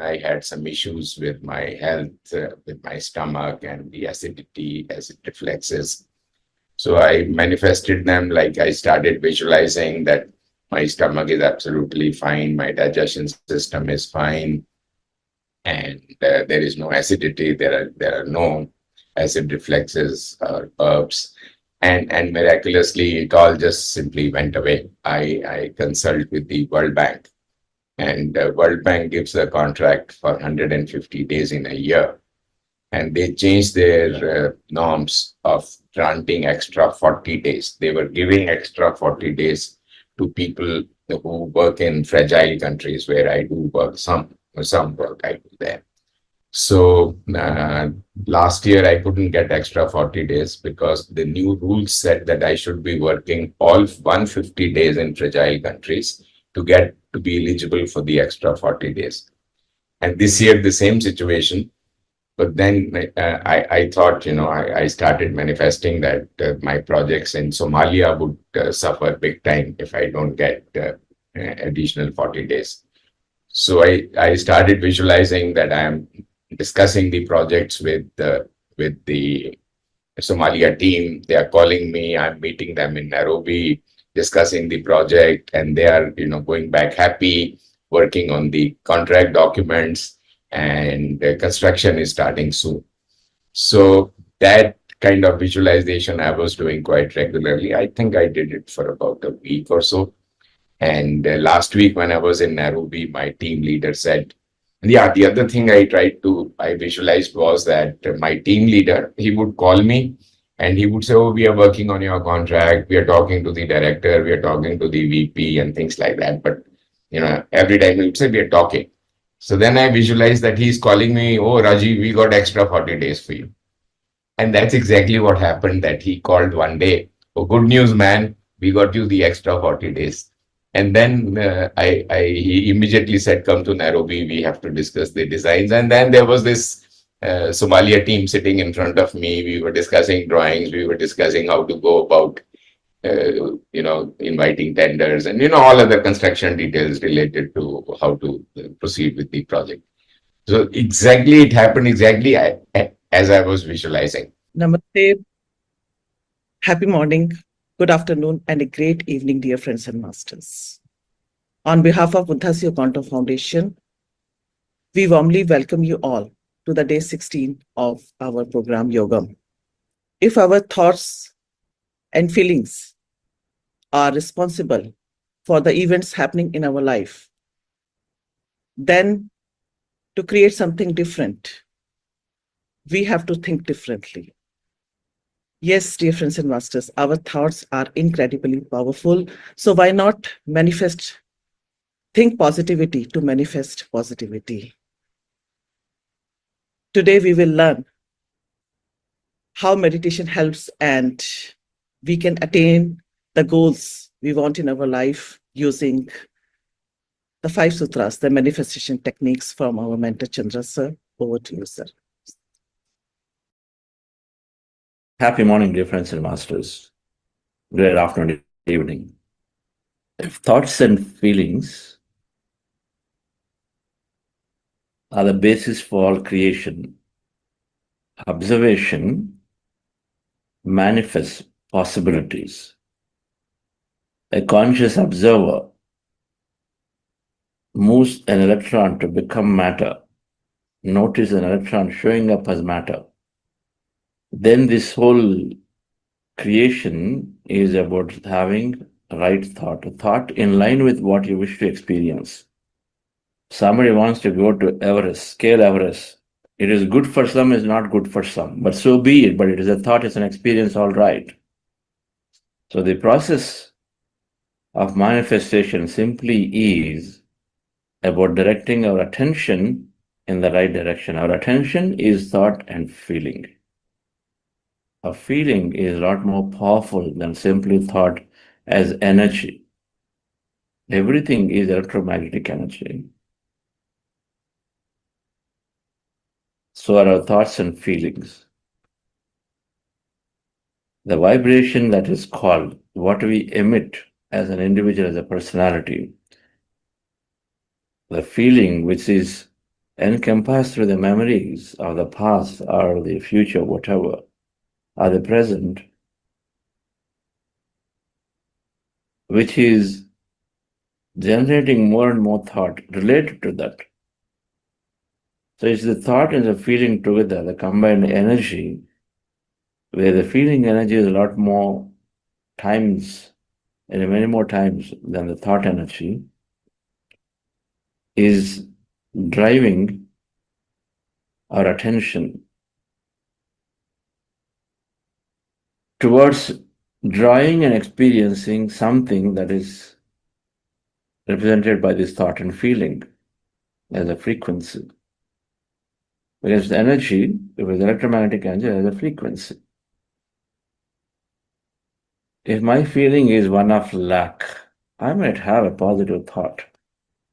I had some issues with my health, with my stomach and the acidity, acid reflexes. So I manifested them, like I started visualizing that my stomach is absolutely fine, my digestion system is fine, and there is no acidity, there are no acid reflexes or burps. And miraculously, it all just simply went away. I consult with the World Bank, and World Bank gives a contract for 150 days in a year, and they changed their norms of granting extra 40 days. They were giving extra 40 days to people who work in fragile countries where I do work, some work I do there. So last year I couldn't get extra 40 days because the new rules said that I should be working all 150 days in fragile countries to be eligible for the extra 40 days. And this year the same situation. But then I thought, I started manifesting that my projects in Somalia would suffer big time if I don't get additional 40 days. So I started visualizing that I'm discussing the projects with the Somalia team. They are calling me. I'm meeting them in Nairobi, discussing the project, and they are, going back happy, working on the contract documents, and the construction is starting soon. So that kind of visualization I was doing quite regularly. I think I did it for about a week or so. And last week when I was in Nairobi, my team leader said, yeah, the other thing I visualized was that my team leader, he would call me and he would say, oh, we are working on your contract. We are talking to the director. We are talking to the VP and things like that. But, every time he would say, we are talking. So then I visualized that he's calling me, oh, Rajiv, we got extra 40 days for you. And that's exactly what happened, that he called one day. Oh, good news, man. We got you the extra 40 days. And then he immediately said, come to Nairobi, we have to discuss the designs. And then there was this Somalia team sitting in front of me. We were discussing drawings. We were discussing how to go about, inviting tenders and, all other construction details related to how to proceed with the project. So exactly, it happened exactly as I was visualizing. Namaste. Happy morning, good afternoon, and a great evening, dear friends and masters. On behalf of Buddhasya Quantum Foundation, we warmly welcome you all to the day 16 of our program Yogam. If our thoughts and feelings are responsible for the events happening in our life, then to create something different, we have to think differently. Yes, dear friends and masters, our thoughts are incredibly powerful. So why not think positivity to manifest positivity? Today we will learn how meditation helps and we can attain the goals we want in our life using the 5 sutras, the manifestation techniques from our mentor Chandra sir. Over to you, sir. Happy morning, dear friends and masters. Great afternoon, evening. If thoughts and feelings are the basis for all creation, observation manifests possibilities. A conscious observer moves an electron to become matter. Notice an electron showing up as matter. Then this whole creation is about having right thought, a thought in line with what you wish to experience. Somebody wants to go to Everest, scale Everest. It is good for some, it's not good for some, but so be it. But it is a thought, it's an experience, all right. So the process of manifestation simply is about directing our attention in the right direction. Our attention is thought and feeling. A feeling is a lot more powerful than simply thought as energy. Everything is electromagnetic energy. So are our thoughts and feelings. The vibration that is called what we emit as an individual, as a personality, the feeling which is encompassed through the memories of the past or the future, whatever, or the present, which is generating more and more thought related to that. So it's the thought and the feeling together, the combined energy, where the feeling energy is a lot more times, and many more times than the thought energy, is driving our attention towards drawing and experiencing something that is represented by this thought and feeling as a frequency. Because the energy, with electromagnetic energy, has a frequency. If my feeling is one of lack, I might have a positive thought.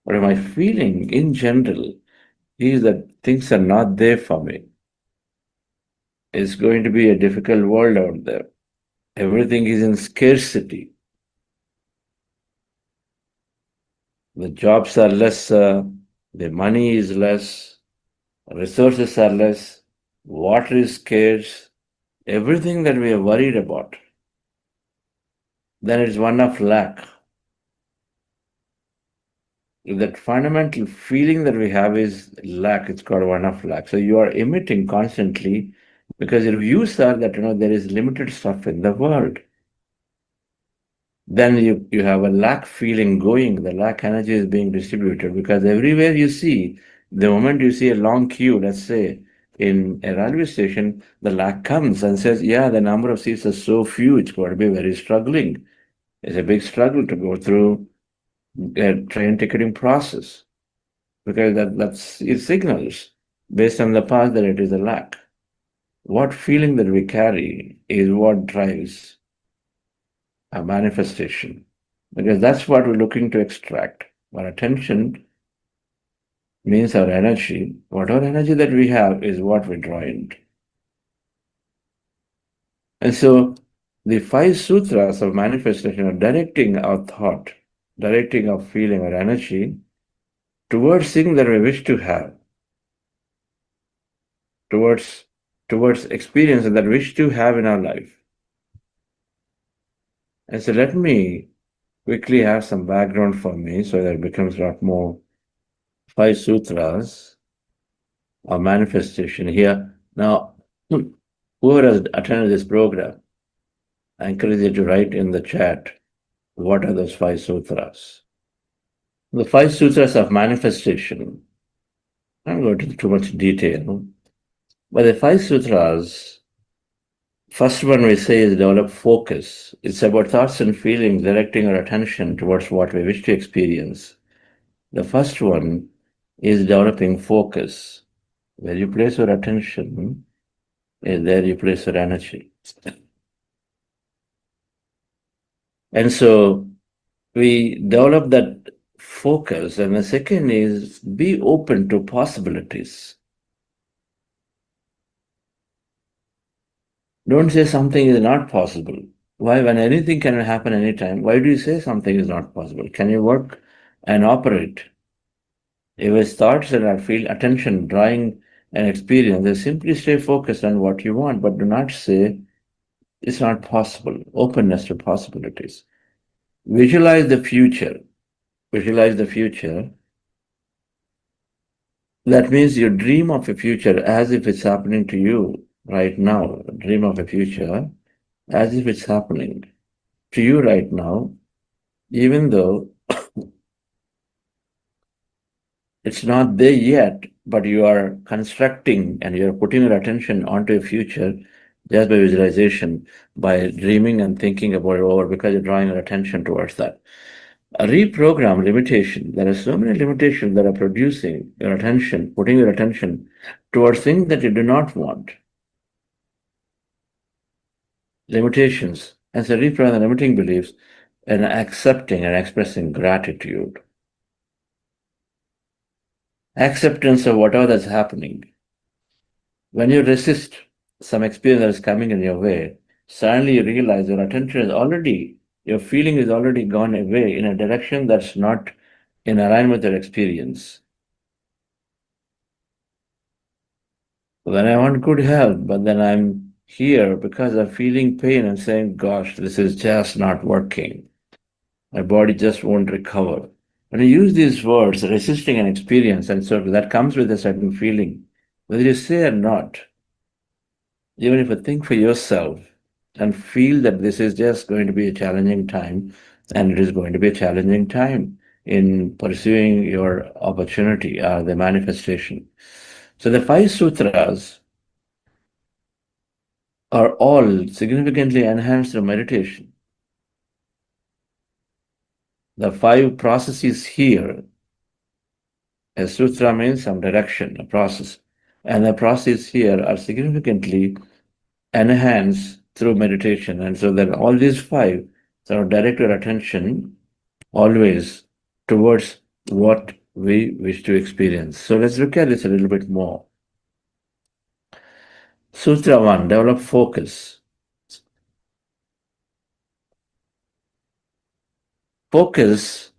But if my feeling in general is that things are not there for me, it's going to be a difficult world out there. Everything is in scarcity. The jobs are less, the money is less, resources are less, water is scarce, everything that we are worried about, then it's one of lack. That fundamental feeling that we have is lack, it's called one of lack. So you are emitting constantly because your views are that there is limited stuff in the world. Then you have a lack feeling going, the lack energy is being distributed because everywhere you see, the moment you see a long queue, let's say in a railway station, the lack comes and says, yeah, the number of seats are so few, it's going to be very struggling. It's a big struggle to go through a train ticketing process because it signals based on the past that it is a lack. What feeling that we carry is what drives a manifestation, because that's what we're looking to extract. Our attention means our energy. Whatever energy that we have is what we draw in. And so the 5 sutras of manifestation are directing our thought, directing our feeling, our energy towards things that we wish to have, towards experiences that we wish to have in our life. And so let me quickly have some background for me so that it becomes a lot more 5 sutras of manifestation here. Now, whoever has attended this program, I encourage you to write in the chat what are those 5 sutras. The 5 sutras of manifestation, I'm going into too much detail, but the 5 sutras, first one we say is develop focus. It's about thoughts and feelings directing our attention towards what we wish to experience. The first one is developing focus. Where you place your attention is there you place your energy. And so we develop that focus. And the second is be open to possibilities. Don't say something is not possible. Why? When anything can happen anytime, why do you say something is not possible? Can you work and operate? If it's thoughts and I feel attention, drawing an experience, they simply stay focused on what you want, but do not say it's not possible. Openness to possibilities. Visualize the future. Visualize the future. That means you dream of a future as if it's happening to you right now. Dream of a future as if it's happening to you right now, even though it's not there yet, but you are constructing and you're putting your attention onto a future just by visualization, by dreaming and thinking about it over, because you're drawing your attention towards that. A reprogram limitation. There are so many limitations that are producing your attention, putting your attention towards things that you do not want. Limitations. And so reprogram the limiting beliefs and accepting and expressing gratitude. Acceptance of whatever that's happening. When you resist some experience that is coming in your way, suddenly you realize your attention is already, your feeling is already gone away in a direction that's not in alignment with your experience. When I want good health, but then I'm here because I'm feeling pain and saying, gosh, this is just not working. My body just won't recover. When you use these words, resisting an experience, and so that comes with a certain feeling, whether you say or not, even if you think for yourself and feel that this is just going to be a challenging time, and it is going to be a challenging time in pursuing your opportunity or the manifestation. So the five sutras are all significantly enhanced through meditation. The five processes here, a sutra means some direction, a process, and the processes here are significantly enhanced through meditation. And so then all these five sort of direct your attention always towards what we wish to experience. So let's look at this a little bit more. Sutra 1, develop focus. Focus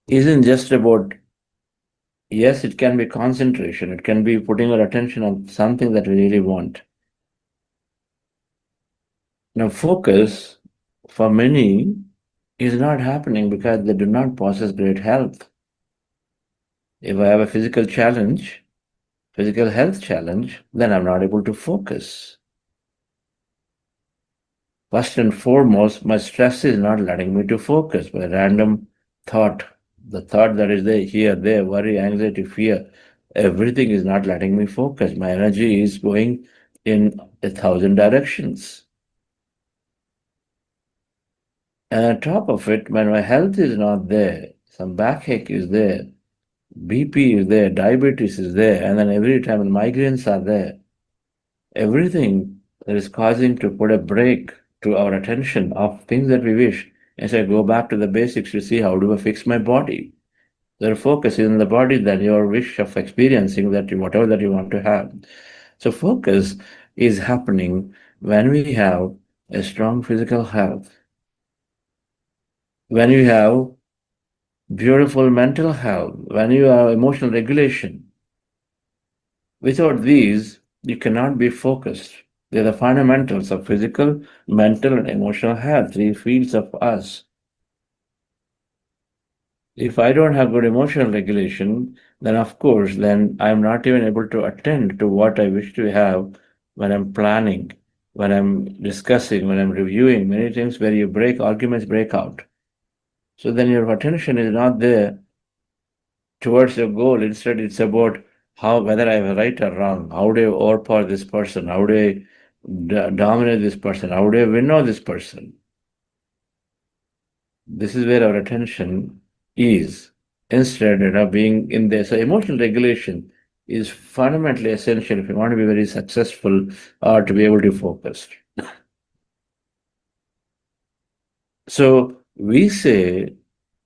isn't just about, yes, it can be concentration, it can be putting our attention on something that we really want. Now, focus for many is not happening because they do not possess great health. If I have a physical health challenge, then I'm not able to focus. First and foremost, my stress is not letting me to focus. My random thought, the thought that is there, here, there, worry, anxiety, fear, everything is not letting me focus. My energy is going in 1,000 directions. And on top of it, when my health is not there, some backache is there, BP is there, diabetes is there, and then every time migraines are there, everything that is causing to put a break to our attention of things that we wish. As I go back to the basics to see how do I fix my body. Their focus is in the body than your wish of experiencing that whatever that you want to have. So focus is happening when we have a strong physical health, when you have beautiful mental health, when you have emotional regulation. Without these, you cannot be focused. They're the fundamentals of physical, mental, and emotional health, three fields of us. If I don't have good emotional regulation, then of course, then I'm not even able to attend to what I wish to have when I'm planning, when I'm discussing, when I'm reviewing, many things where you arguments break out. So then your attention is not there towards your goal. Instead, it's about whether I'm right or wrong. How do I overpower this person? How do I dominate this person? How do I win over this person? This is where our attention is, instead of being in there. So emotional regulation is fundamentally essential if you want to be very successful or to be able to focus. So we say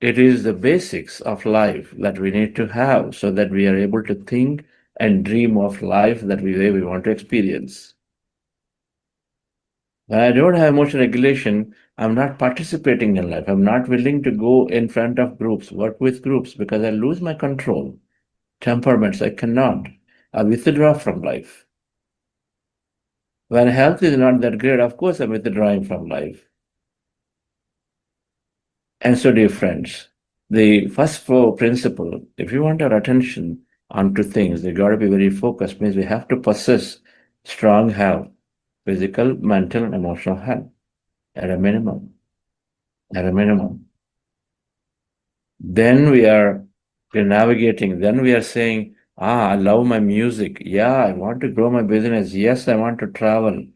it is the basics of life that we need to have so that we are able to think and dream of life that we want to experience. When I don't have emotional regulation, I'm not participating in life. I'm not willing to go in front of groups, work with groups, because I lose my control. Temperaments, I cannot. I withdraw from life. When health is not that great, of course I'm withdrawing from life. And so, dear friends, the first four principle, if you want our attention onto things, they got to be very focused, means we have to possess strong health, physical, mental, and emotional health at a minimum. At a minimum. Then we're navigating, then we are saying, I love my music. Yeah, I want to grow my business. Yes, I want to travel.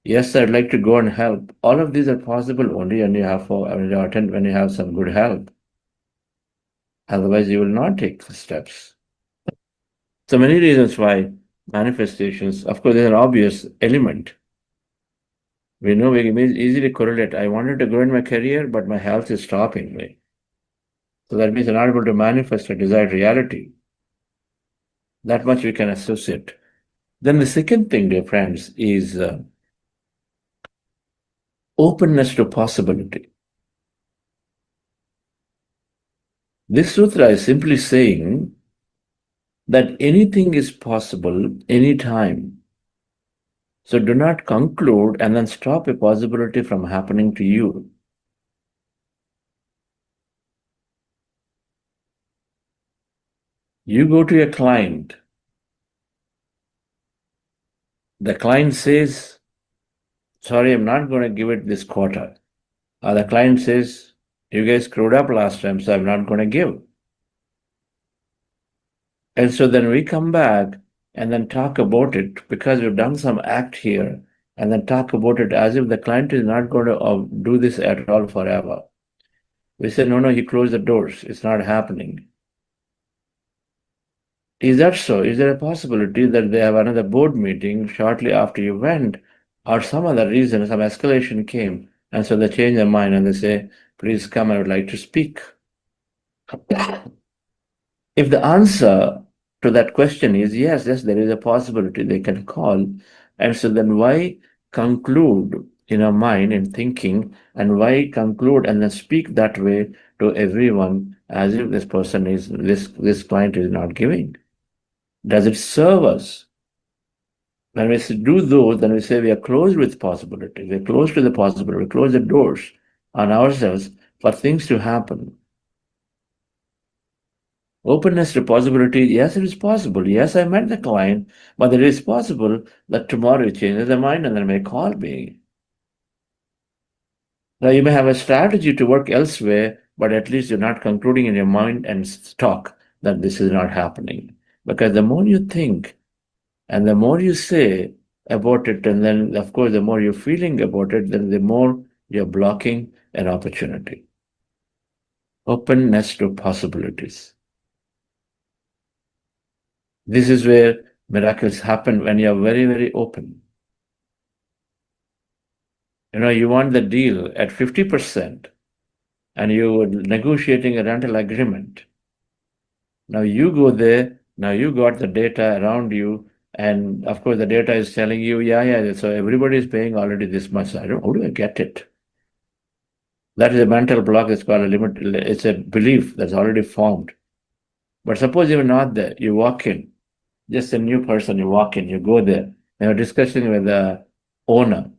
Yes, I'd like to go and help. All of these are possible only when you have some good health. Otherwise, you will not take the steps. So many reasons why manifestations, of course, there's an obvious element. We know we can easily correlate. I wanted to grow in my career, but my health is stopping me. So that means I'm not able to manifest a desired reality. That much we can associate. Then the second thing, dear friends, is openness to possibility. This sutra is simply saying that anything is possible anytime. So do not conclude and then stop a possibility from happening to you. You go to a client. The client says, sorry, I'm not going to give it this quarter. Or the client says, you guys screwed up last time, so I'm not going to give. And so then we come back and then talk about it because we've done some act here and then talk about it as if the client is not going to do this at all forever. We say, no, he closed the doors. It's not happening. Is that so? Is there a possibility that they have another board meeting shortly after you went, or some other reason, some escalation came, and so they change their mind and they say, please come, I would like to speak. If the answer to that question is yes, there is a possibility they can call, and so then why conclude in our mind, in thinking, and why conclude and then speak that way to everyone as if this person is, this client is not giving? Does it serve us? When we do those, then we say we are closed with possibility. We're closed to the possibility. We close the doors on ourselves for things to happen. Openness to possibility, yes, it is possible. Yes, I met the client, but it is possible that tomorrow he changes their mind and then may call me. Now, you may have a strategy to work elsewhere, but at least you're not concluding in your mind and talk that this is not happening. Because the more you think and the more you say about it, and then, of course, the more you're feeling about it, then the more you're blocking an opportunity. Openness to possibilities. This is where miracles happen when you're very, very open. You want the deal at 50% and you're negotiating a rental agreement. Now you go there, now you got the data around you, and of course the data is telling you, yeah, so everybody is paying already this much. How do I get it? That is a mental block. It's called a limit. It's a belief that's already formed. But suppose you're not there, you walk in, just a new person, you walk in, you go there, and you're discussing with the owner,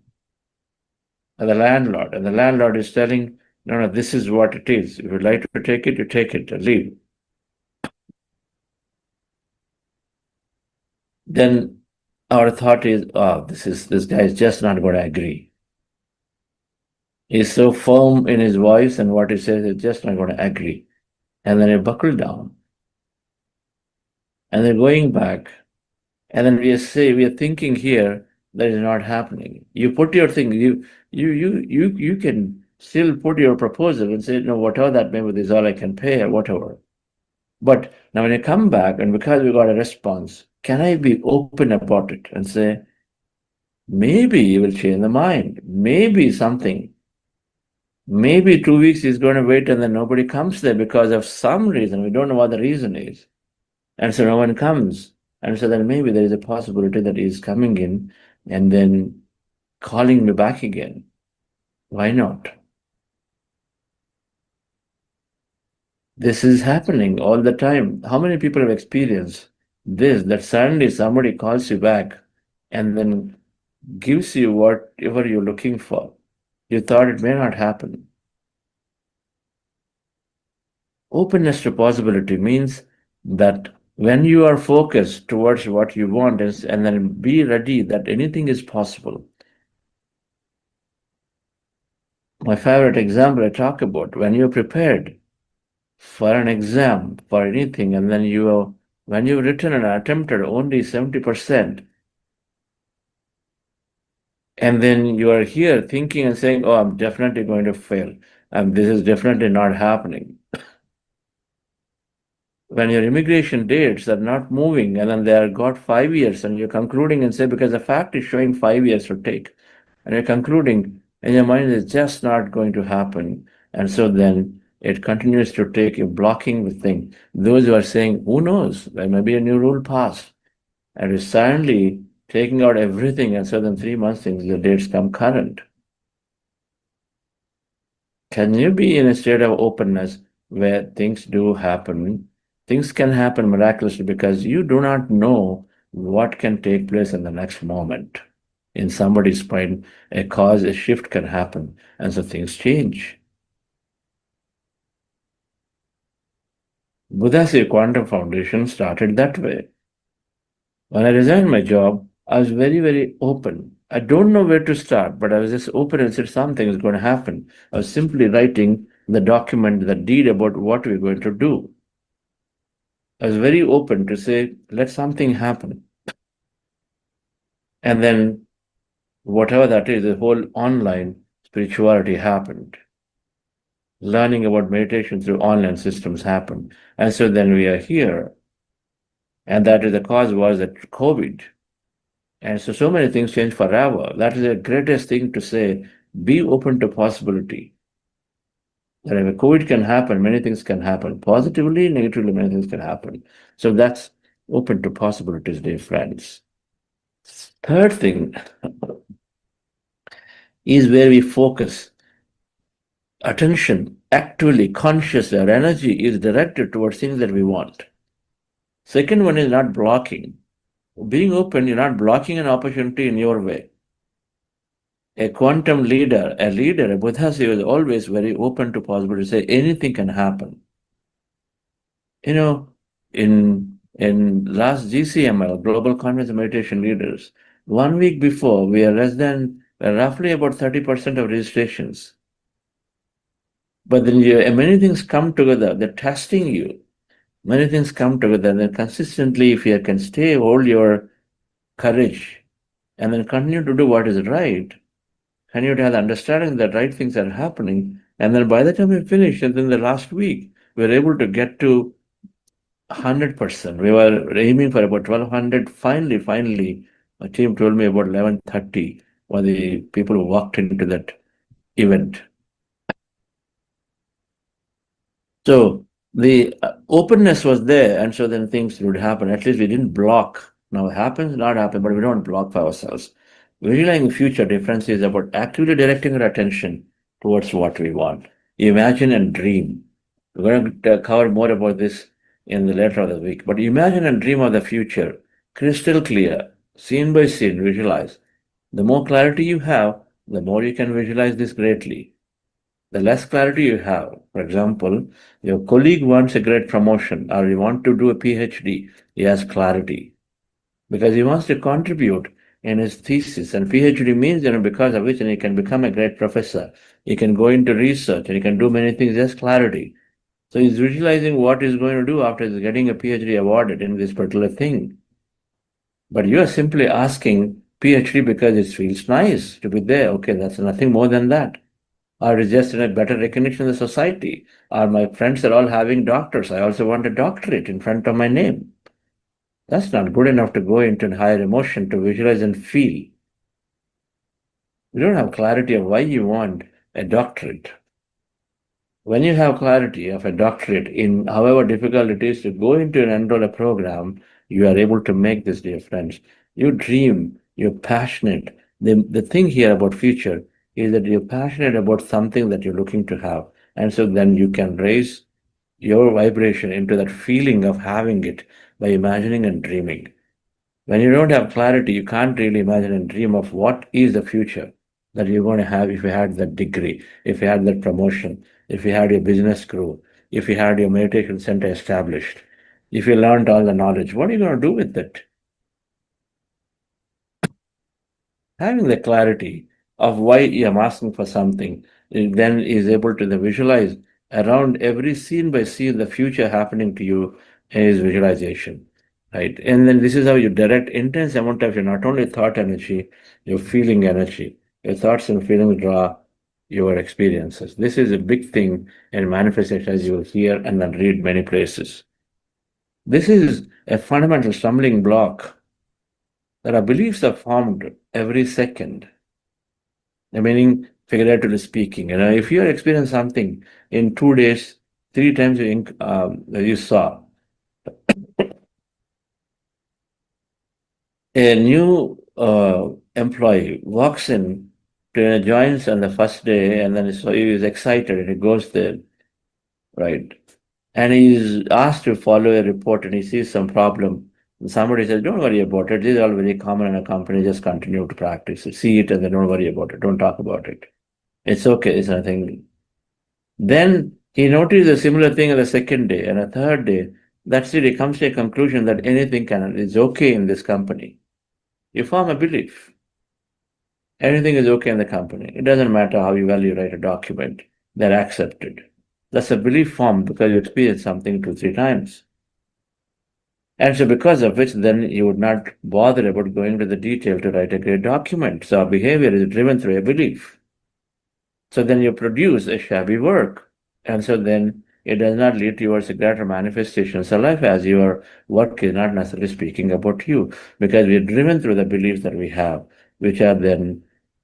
and the landlord, and the landlord is telling, no, this is what it is. If you'd like to take it, you take it, leave. Then our thought is, this guy is just not going to agree. He's so firm in his voice, and what he says is just not going to agree. And then you buckle down. And then going back, and then we are thinking here that is not happening. You put your thing, you can still put your proposal and say, no, whatever that may be, this is all I can pay or whatever. But now when you come back, and because we got a response, can I be open about it and say, maybe you will change the mind, maybe something, maybe 2 weeks he's going to wait and then nobody comes there because of some reason. We don't know what the reason is. And so no one comes. And so then maybe there is a possibility that he's coming in and then calling me back again. Why not? This is happening all the time. How many people have experienced this, that suddenly somebody calls you back and then gives you whatever you're looking for? You thought it may not happen. Openness to possibility means that when you are focused towards what you want and then be ready that anything is possible. My favorite example I talk about, when you're prepared for an exam, for anything, and then when you've written and attempted only 70%, and then you are here thinking and saying, oh, I'm definitely going to fail, and this is definitely not happening. When your immigration dates are not moving and then they are got 5 years and you're concluding and say, because the fact is showing 5 years to take, and you're concluding in your mind it's just not going to happen. And so then it continues to take, you're blocking the thing. Those who are saying, who knows, there may be a new rule passed. And you're silently taking out everything, and so then 3 months things, the dates come current. Can you be in a state of openness where things do happen Things can happen miraculously because you do not know what can take place in the next moment. In somebody's mind, a shift can happen, and so things change. Buddha's Quantum Foundation started that way. When I resigned my job, I was very, very open. I don't know where to start, but I was just open and said something is going to happen. I was simply writing the document, the deed about what we're going to do. I was very open to say, let something happen. And then, whatever that is, the whole online spirituality happened. Learning about meditation through online systems happened. And so then we are here. And that is the cause was that COVID. And so many things change forever. That is the greatest thing to say. Be open to possibility. That if a COVID can happen, many things can happen. Positively, negatively, many things can happen. So that's open to possibilities, dear friends. Third thing is where we focus. Attention, actively, consciously, our energy is directed towards things that we want. Second one is not blocking. Being open, you're not blocking an opportunity in your way. A quantum leader, a Buddha is always very open to possibility. Say anything can happen. You know, in last GCML, Global Conference of Meditation Leaders, 1 week before, we are roughly about 30% of registrations. But then many things come together. They're testing you. Many things come together. And then consistently, if you can hold your courage and then continue to do what is right, continue to have the understanding that right things are happening. And then by the time we finish, and then the last week, we were able to get to 100%. We were aiming for about 1,200. Finally, my team told me about 11:30 were the people who walked into that event. So the openness was there, and so then things would happen. At least we didn't block. Now it happens, not happen, but we don't block for ourselves. Visualizing future difference is about actively directing our attention towards what we want. Imagine and dream. We're going to cover more about this in the later of the week. But imagine and dream of the future, crystal clear, scene by scene, visualize. The more clarity you have, the more you can visualize this greatly. The less clarity you have, for example, your colleague wants a great promotion or you want to do a PhD, he has clarity because he wants to contribute in his thesis. And PhD means, because of which he can become a great professor. He can go into research and he can do many things. He has clarity. So he's visualizing what he's going to do after he's getting a PhD awarded in this particular thing. But you are simply asking PhD because it feels nice to be there. Okay, that's nothing more than that. Or it's just a better recognition in the society. Or my friends are all having doctors. I also want a doctorate in front of my name. That's not good enough to go into higher emotion to visualize and feel. You don't have clarity of why you want a doctorate. When you have clarity of a doctorate in however difficult it is to go into and enroll a program, you are able to make this, dear friends. You dream, you're passionate. The thing here about future is that you're passionate about something that you're looking to have. And so then you can raise your vibration into that feeling of having it by imagining and dreaming. When you don't have clarity, you can't really imagine and dream of what is the future that you're going to have if you had that degree, if you had that promotion, if you had your business grow, if you had your meditation center established, if you learned all the knowledge. What are you going to do with it? Having the clarity of why you're asking for something, then is able to visualize around every scene by scene the future happening to you is visualization, right? And then this is how you direct intense amount of your not only thought energy, your feeling energy. Your thoughts and feelings draw your experiences. This is a big thing in manifestation, as you will hear and then read many places. This is a fundamental stumbling block that our beliefs are formed every second. I meaning, figuratively speaking, if you experience something in 2 days, 3 times you saw a new employee walks in, joins on the first day, and then so he is excited and he goes there, right? and he's asked to follow a report and he sees some problem. And somebody says, don't worry about it. This is all very common in a company. Just continue to practice it. See it and then don't worry about it. Don't talk about it. It's okay. It's nothing. Then he noticed a similar thing on the second day and a third day. That's it. He comes to a conclusion that anything is okay in this company. You form a belief. Everything is okay in the company. It doesn't matter how well you write a document. They're accepted. That's a belief formed because you experienced something 2, 3 times. And so because of which then you would not bother about going to the detail to write a great document. So our behavior is driven through a belief. So then you produce a shabby work. And so then it does not lead towards a greater manifestations of life as your work is not necessarily speaking about you, because we are driven through the beliefs that we have, which are then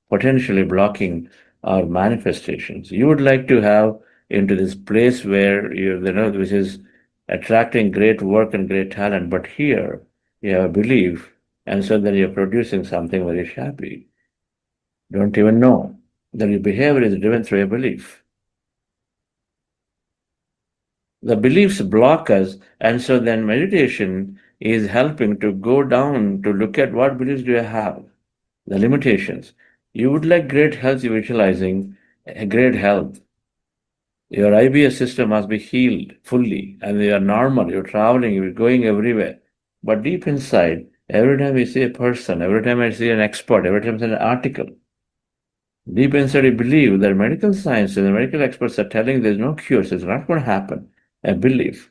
potentially blocking our manifestations. You would like to have into this place where which is attracting great work and great talent, but here you have a belief, and so then you're producing something very shabby. Don't even know that your behavior is driven through a belief. The beliefs block us, and so then meditation is helping to go down to look at what beliefs do I have, the limitations. You would like great health, you're visualizing a great health. Your IBS system must be healed fully, and you are normal, you're traveling, you're going everywhere. But deep inside, every time we see a person, every time I see an expert, every time I see an article, deep inside you believe that medical science and the medical experts are telling there's no cure, so it's not going to happen. I believe.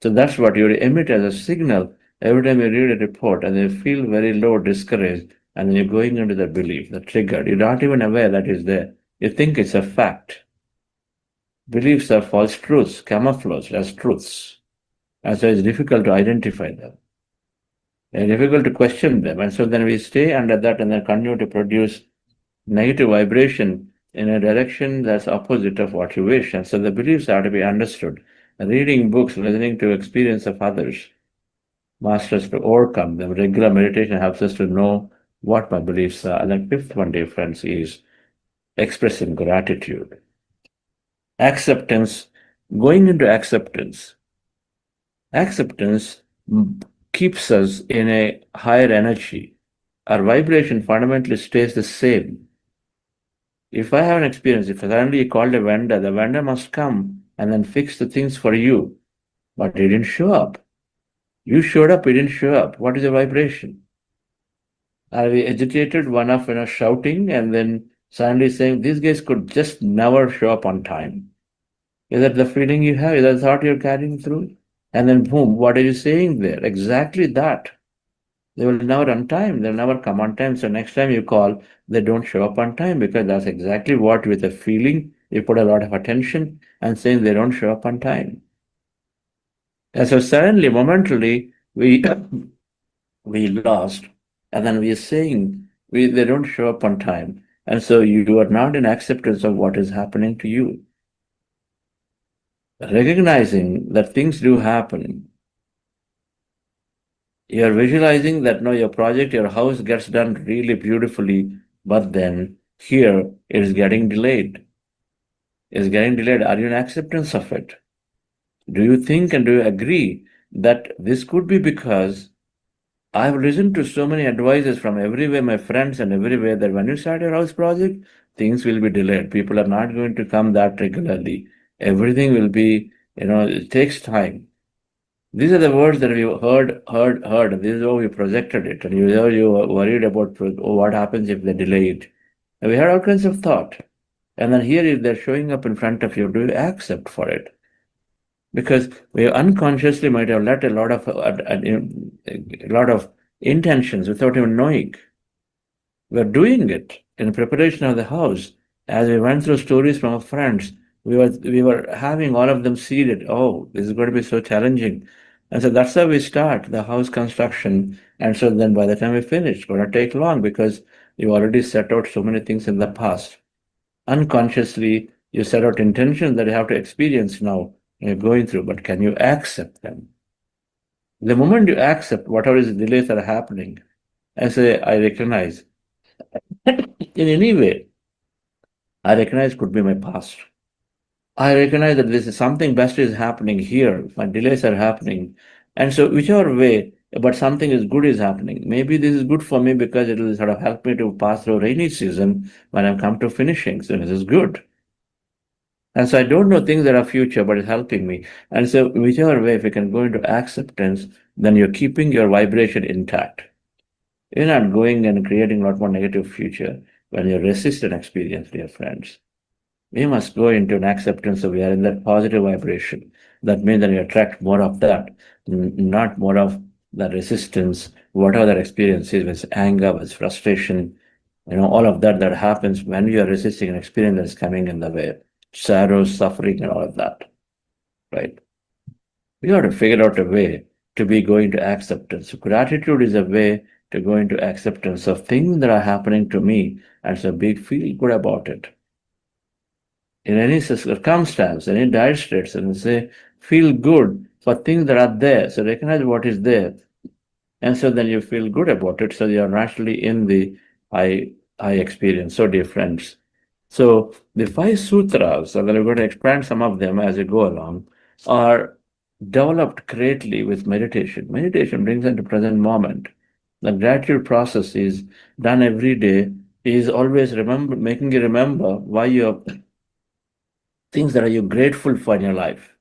So that's what you emit as a signal every time you read a report and you feel very low, discouraged, and then you're going into the belief, the trigger. You're not even aware that is there. You think it's a fact. Beliefs are false truths, camouflaged as truths. And so it's difficult to identify them. It's difficult to question them. And so then we stay under that and then continue to produce negative vibration in a direction that's opposite of what you wish. And so the beliefs are to be understood. Reading books, listening to experience of others, masters to overcome them. Regular meditation helps us to know what my beliefs are. And the fifth one, dear friends, is expressing gratitude. Acceptance, going into acceptance. Acceptance keeps us in a higher energy. Our vibration fundamentally stays the same. If I have an experience, if suddenly you called a vendor, the vendor must come and then fix the things for you, but he didn't show up. You showed up, he didn't show up. What is the vibration? Are we agitated, one of shouting and then suddenly saying, these guys could just never show up on time? Is that the feeling you have? Is that the thought you're carrying through? And then boom, what are you saying there? Exactly that. They will never on time. They'll never come on time. So next time you call, they don't show up on time because that's exactly what with a feeling, you put a lot of attention and saying they don't show up on time. And so suddenly, momentarily, we we lost. And then we are saying they don't show up on time. And so you are not in acceptance of what is happening to you. Recognizing that things do happen. You're visualizing that no, your project, your house gets done really beautifully, but then here it is getting delayed. It's getting delayed. Are you in acceptance of it? Do you think and do you agree that this could be because I've listened to so many advices from everywhere, my friends and everywhere, that when you start your house project, things will be delayed. People are not going to come that regularly. Everything will be, it takes time. These are the words that we heard. This is how we projected it. And you were worried about what happens if they delay it. And we had all kinds of thought. And then here, if they're showing up in front of you, do you accept for it? Because we unconsciously might have let a lot of intentions without even knowing. We're doing it in preparation of the house. As we went through stories from our friends, we were having all of them seeded. Oh, this is going to be so challenging. And so that's how we start the house construction. And so then by the time we finish, it's going to take long because you already set out so many things in the past. Unconsciously, you set out intentions that you have to experience now. You're going through, but can you accept them? The moment you accept whatever is delays that are happening, I say, I recognize. In any way, I recognize could be my past. I recognize that this is something best is happening here. My delays are happening. And so whichever way, but something is good is happening. Maybe this is good for me because it will sort of help me to pass through rainy season when I come to finishing. So this is good. And so I don't know things that are future, but it's helping me. And so whichever way, if you can go into acceptance, then you're keeping your vibration intact. You're not going and creating a lot more negative future when you resist an experience, dear friends. We must go into an acceptance of we are in that positive vibration. That means that you attract more of that, not more of the resistance, whatever that experience is, with anger, with frustration, all of that that happens when you are resisting an experience that's coming in the way, sorrow, suffering, and all of that, right? We have to figure out a way to be going to acceptance. Gratitude is a way to go into acceptance of things that are happening to me, and so feel good about it in any circumstance, any dire straits, and say, feel good for things that are there. So recognize what is there. And so then you feel good about it. So you're naturally in the I experience. So dear friends. So the 5 sutras, and then we're going to expand some of them as we go along, are developed greatly with meditation. Meditation brings into present moment. The gratitude process is done every day, is always making you remember why you're things that are you grateful for in your life.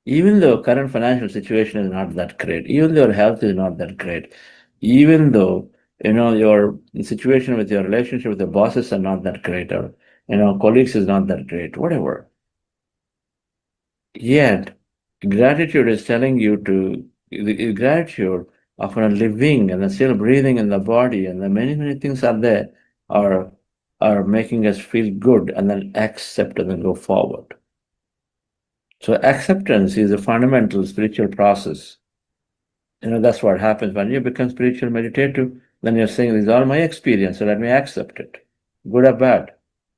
Even though current financial situation is not that great, even though your health is not that great, even though your situation with your relationship with the bosses are not that great, or colleagues is not that great, whatever. Yet gratitude is telling you to the gratitude of living and then still breathing in the body, and the many things are there are making us feel good, and then accept and then go forward. So acceptance is a fundamental spiritual process. That's what happens when you become spiritual meditative. Then you're saying, "This is all my experience, so let me accept it, good or bad."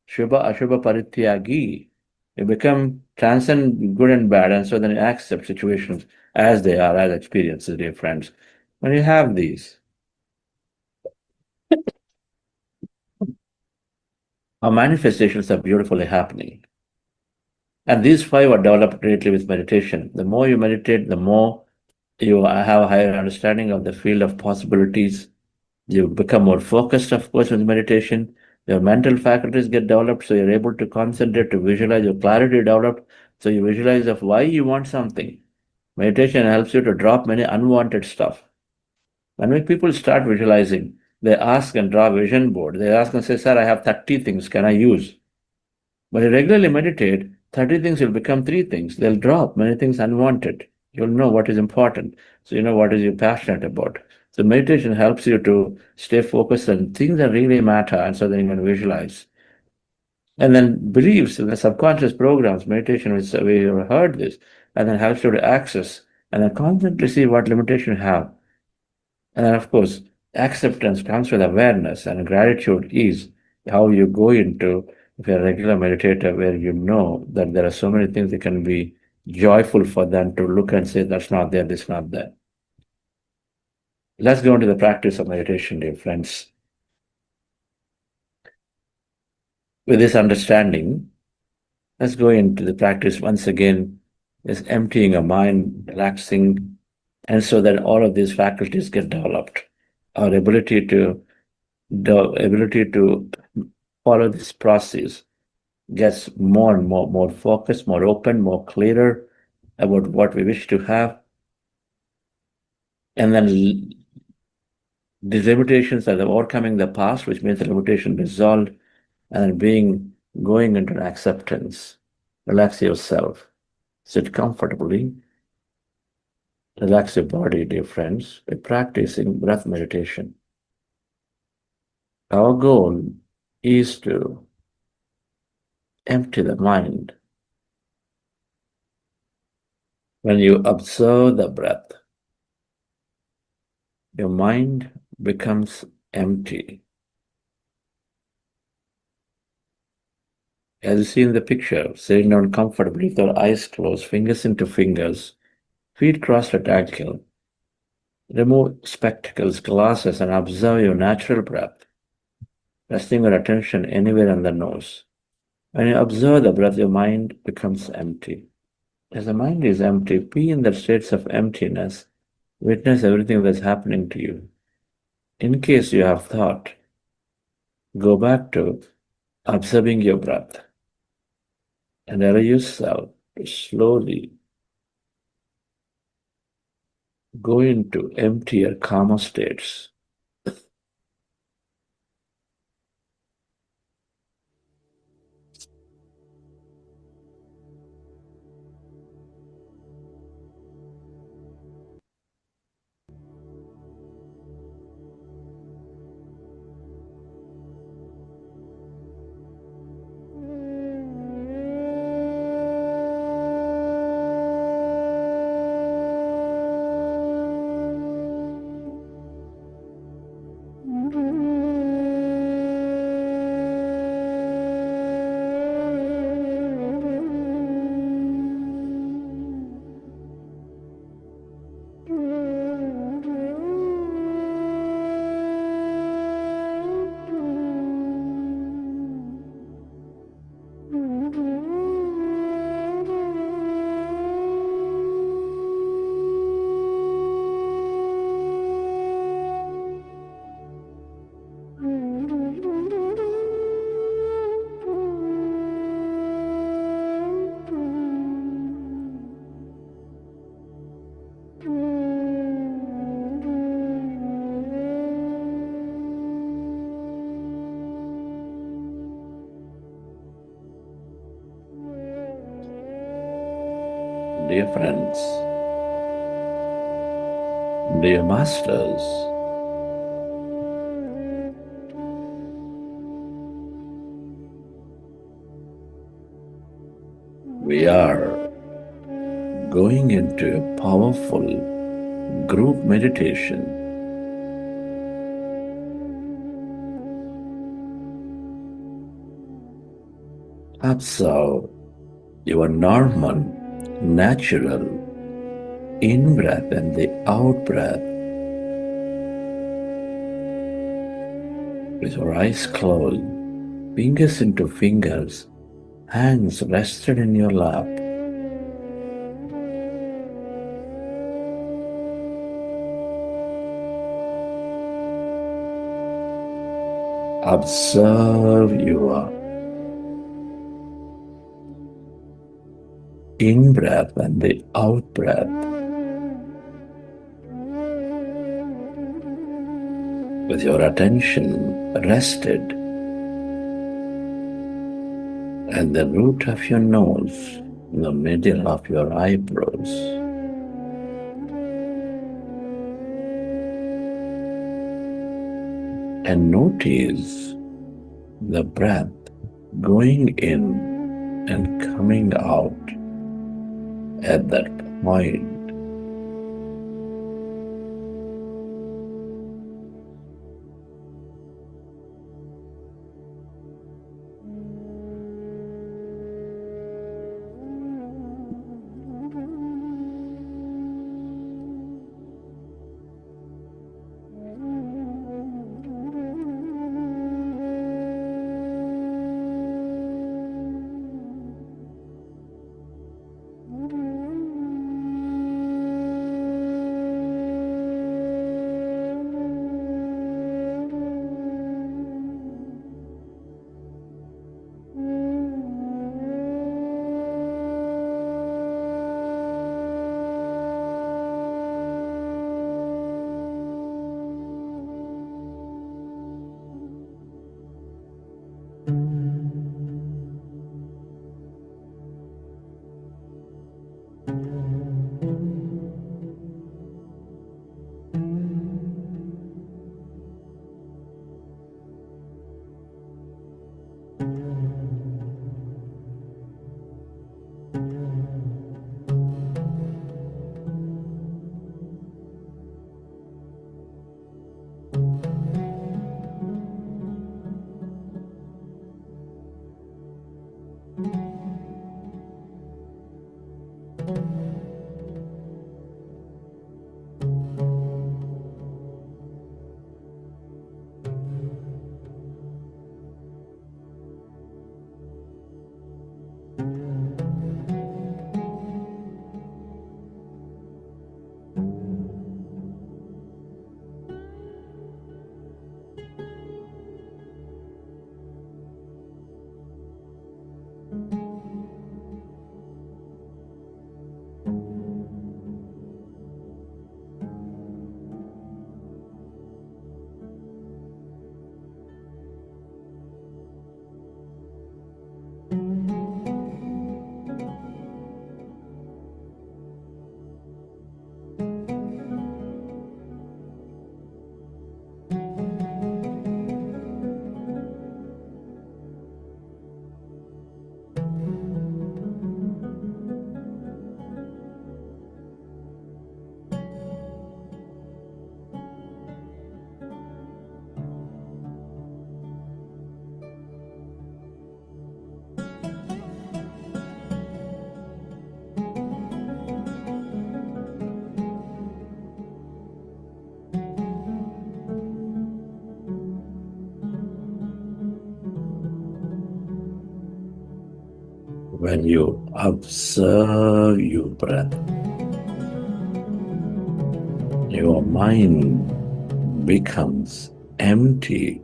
Shubha Ashubha Parityagi. You become transcend good and bad, and so then you accept situations as they are, as experiences, dear friends. When you have these, our manifestations are beautifully happening. And these 5 are developed greatly with meditation. The more you meditate, the more you have a higher understanding of the field of possibilities. You become more focused, of course, with meditation. Your mental faculties get developed, so you're able to concentrate, to visualize, your clarity developed, so you visualize of why you want something. Meditation helps you to drop many unwanted stuff. When people start visualizing, they ask and draw a vision board. They ask and say, "Sir, I have 30 things, can I use?" But you regularly meditate, 30 things will become 3 things. They'll drop many things unwanted. You'll know what is important. So you know what is you passionate about. So meditation helps you to stay focused on things that really matter, and so then you can visualize. And then beliefs in the subconscious programs, meditation, we have heard this, and then helps you to access and then constantly see what limitation you have. And then, of course, acceptance comes with awareness, and gratitude is how you go into, if you're a regular meditator, where you know that there are so many things that can be joyful for them to look and say, "That's not there, this not there." Let's go into the practice of meditation, dear friends. With this understanding, let's go into the practice once again, is emptying our mind, relaxing, and so that all of these faculties get developed. Our ability to follow this process gets more and more focused, more open, more clearer about what we wish to have. And then these limitations are overcoming the past, which means the limitation dissolved, and then going into an acceptance. Relax yourself. Sit comfortably. Relax your body, dear friends, by practicing breath meditation. Our goal is to empty the mind. When you observe the breath, your mind becomes empty. As you see in the picture, sitting down comfortably with your eyes closed, fingers into fingers, feet crossed at ankle. Remove spectacles, glasses, and observe your natural breath, resting your attention anywhere on the nose. When you observe the breath, your mind becomes empty. As the mind is empty, be in the states of emptiness. Witness everything that's happening to you. In case you have thought, go back to observing your breath and allow yourself to slowly go into emptier, calmer states. Dear friends, dear masters, we are going into a powerful group meditation. Observe your normal, natural in-breath and the out-breath with your eyes closed, fingers into fingers, hands rested in your lap. Observe your in-breath and the out-breath with your attention rested at the root of your nose, in the middle of your eyebrows. And notice the breath going in and coming out at that point. When you observe your breath, your mind becomes empty.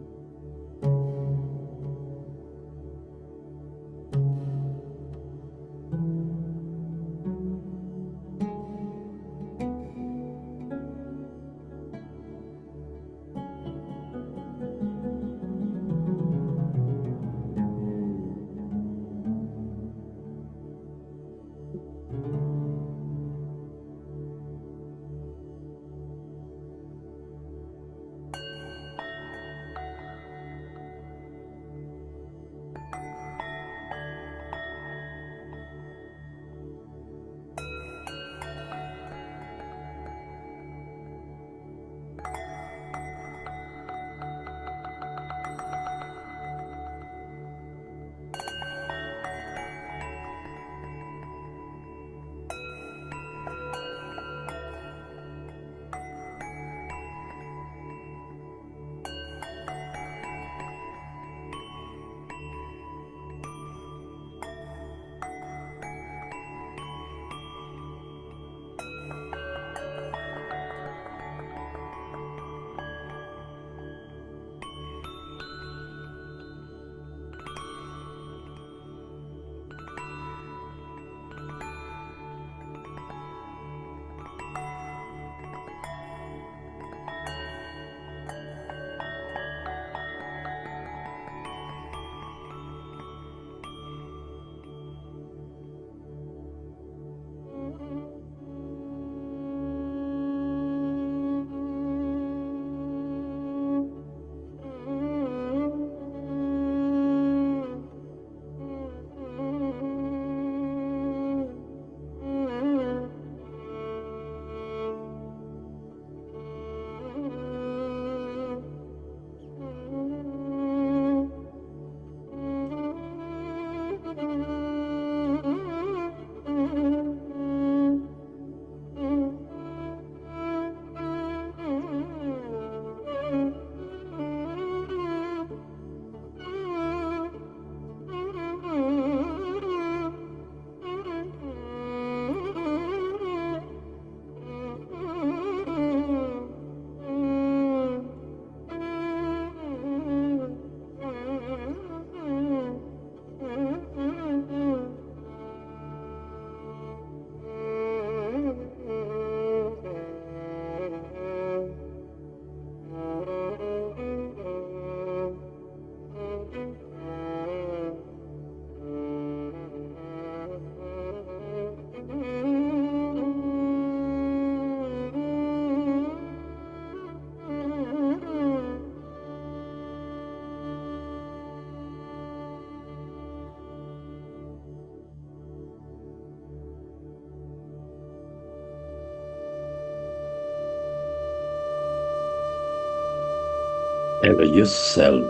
Allow yourself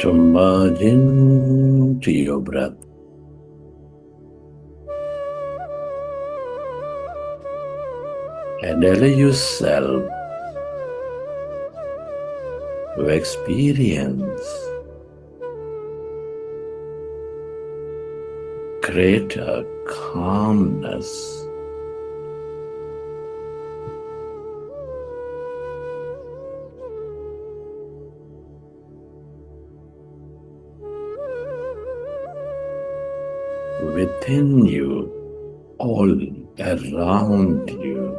to merge into your breath. And allow yourself to experience greater calmness. Within you, all around you.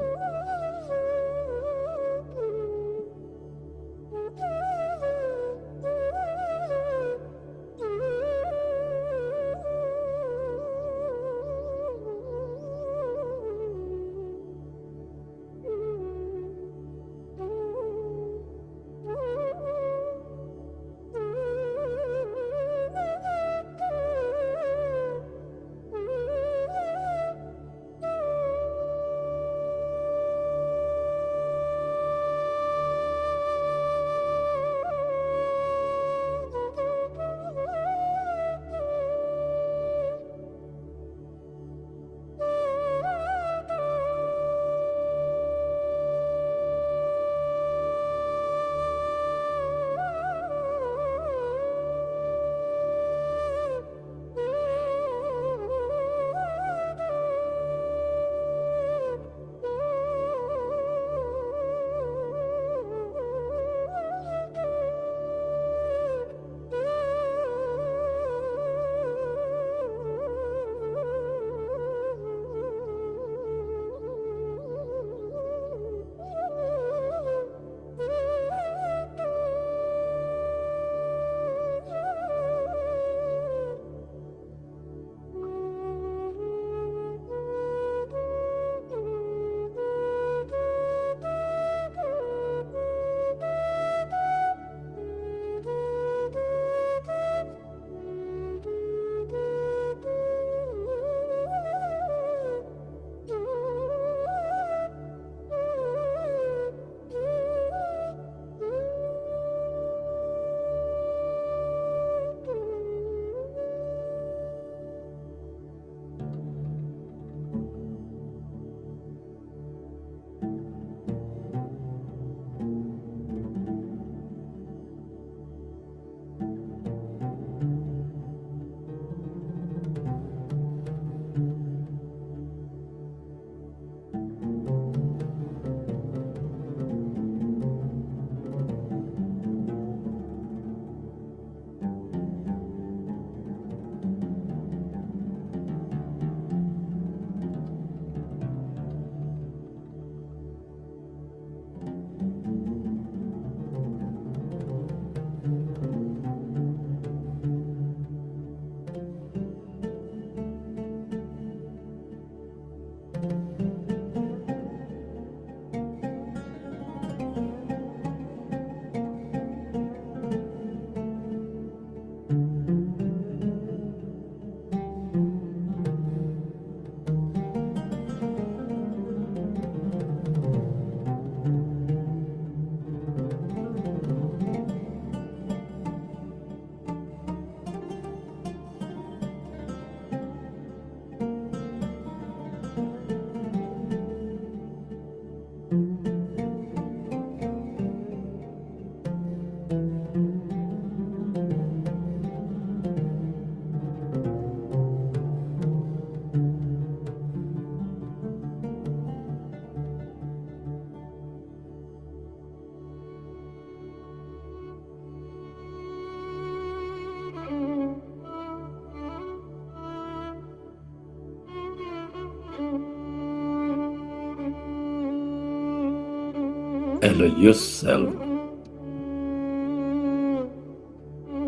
allow yourself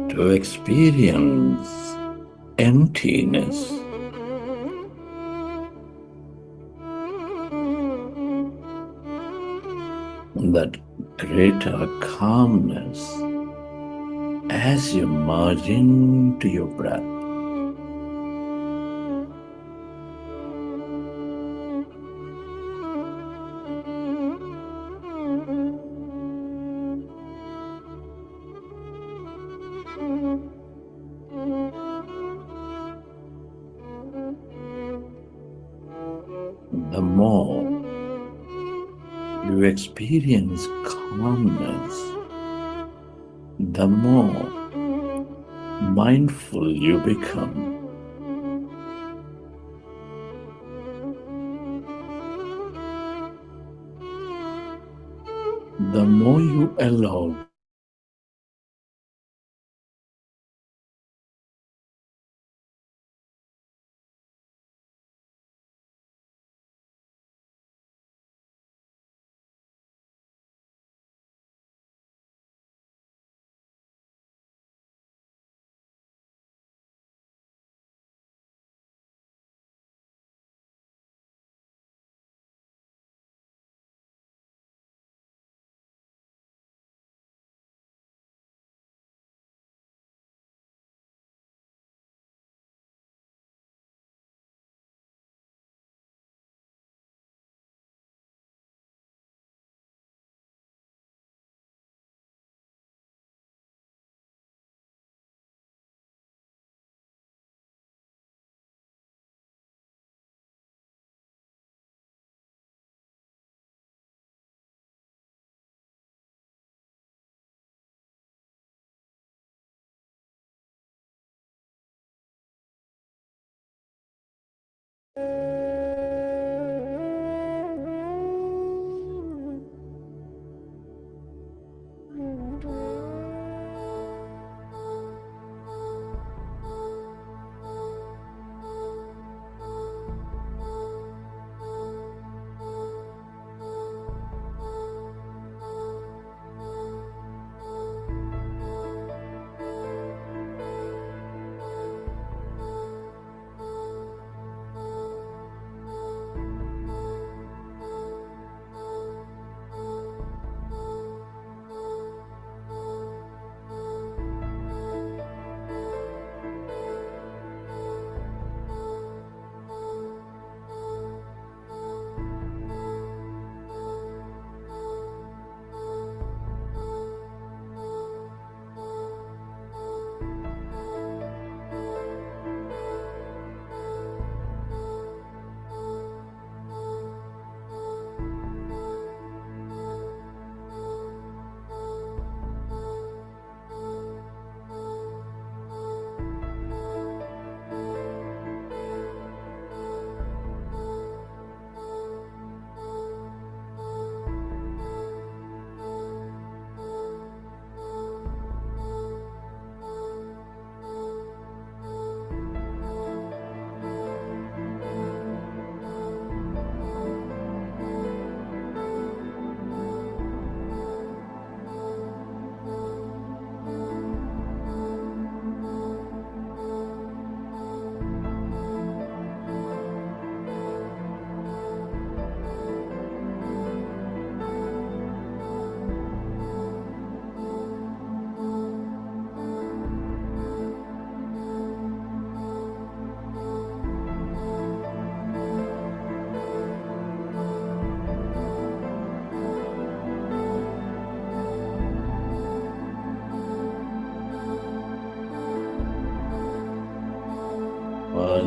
to experience emptiness, that greater calmness as you merge into your breath. The more you experience calmness, the more mindful you become. The more you allow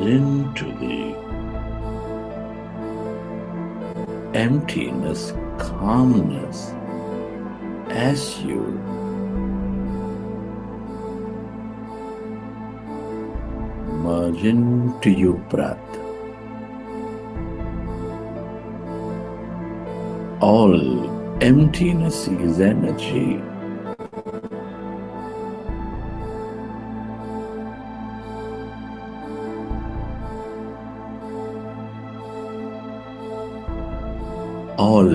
into the emptiness, calmness as you merge into your breath. All emptiness is energy. All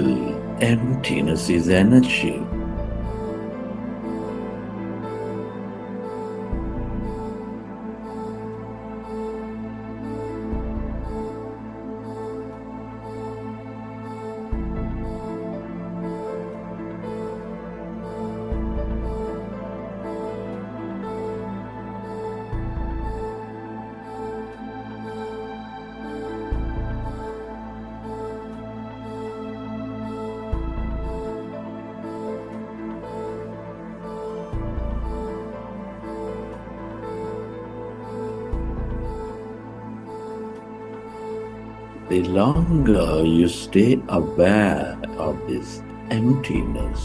emptiness is energy. The longer you stay aware of this emptiness,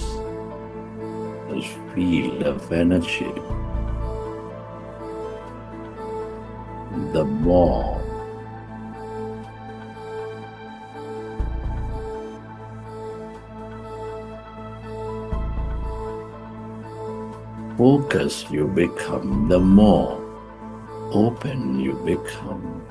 this field of energy, the more focused you become, the more open you become.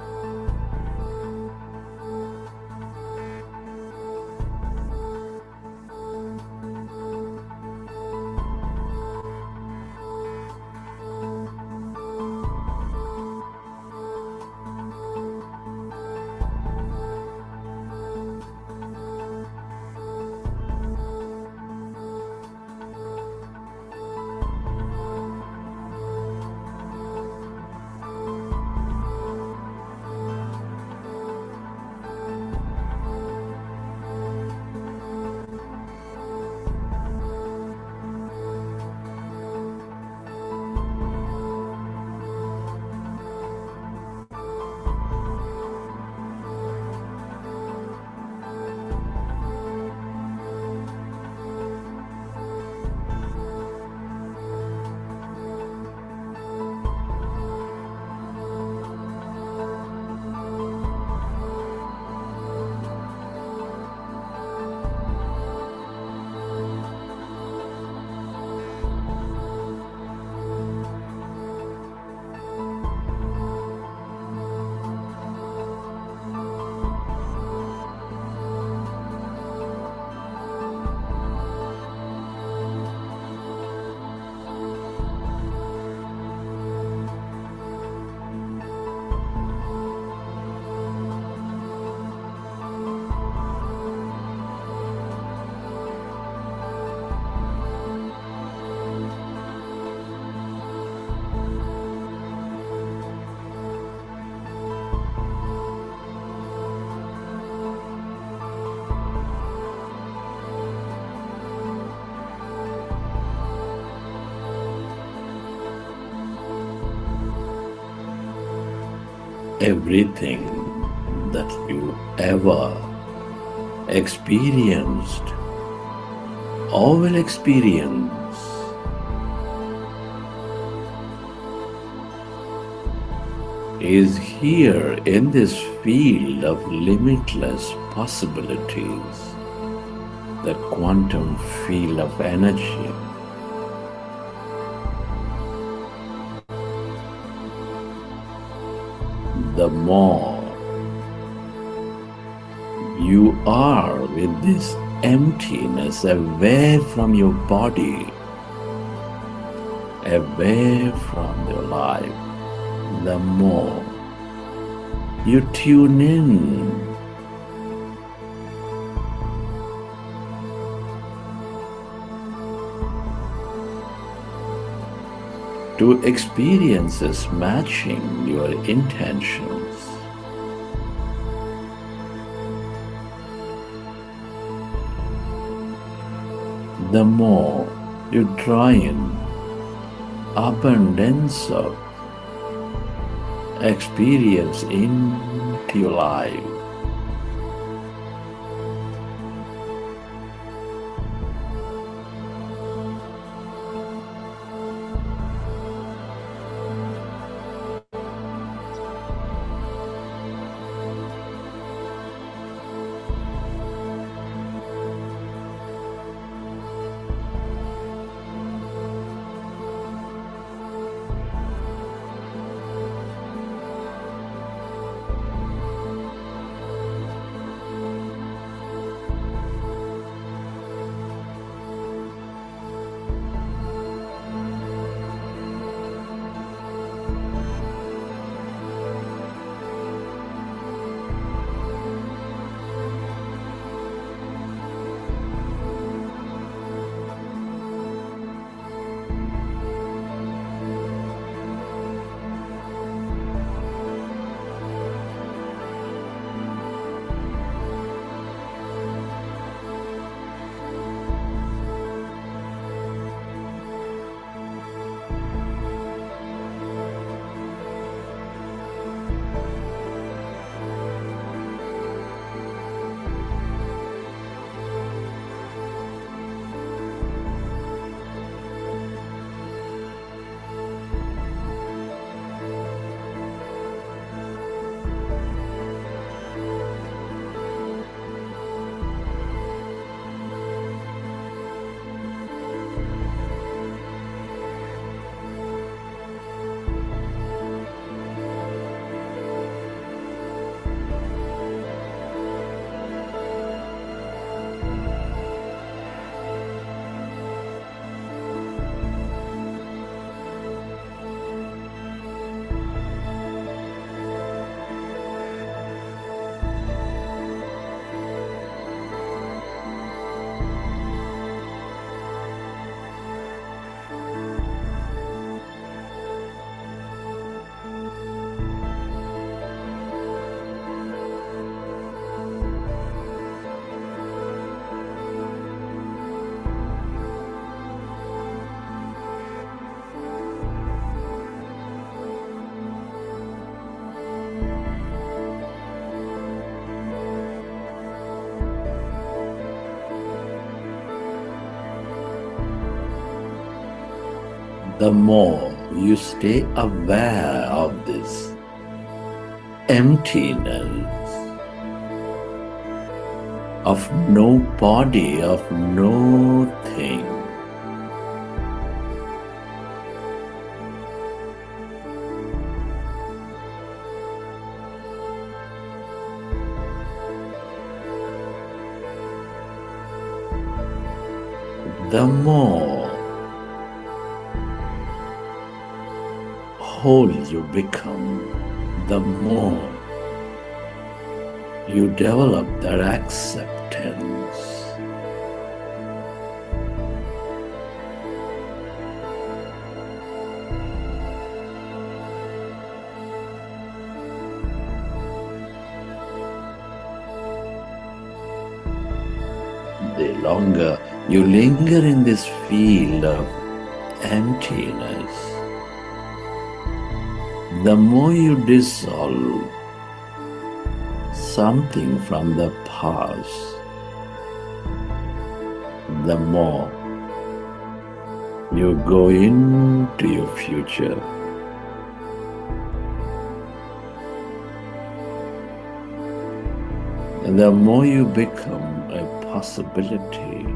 Everything that you ever experienced or will experience is here in this field of limitless possibilities, the quantum field of energy. The more you are with this emptiness away from your body, away from your life, the more you tune in to experiences matching your intentions. The more you draw in abundance of experience into your life, the more you stay aware of this emptiness of no body, of no thing. The more whole you become, the more you develop that acceptance. The longer you linger in this field of emptiness, the more you dissolve something from the past, the more you go into your future. And the more you become a possibility.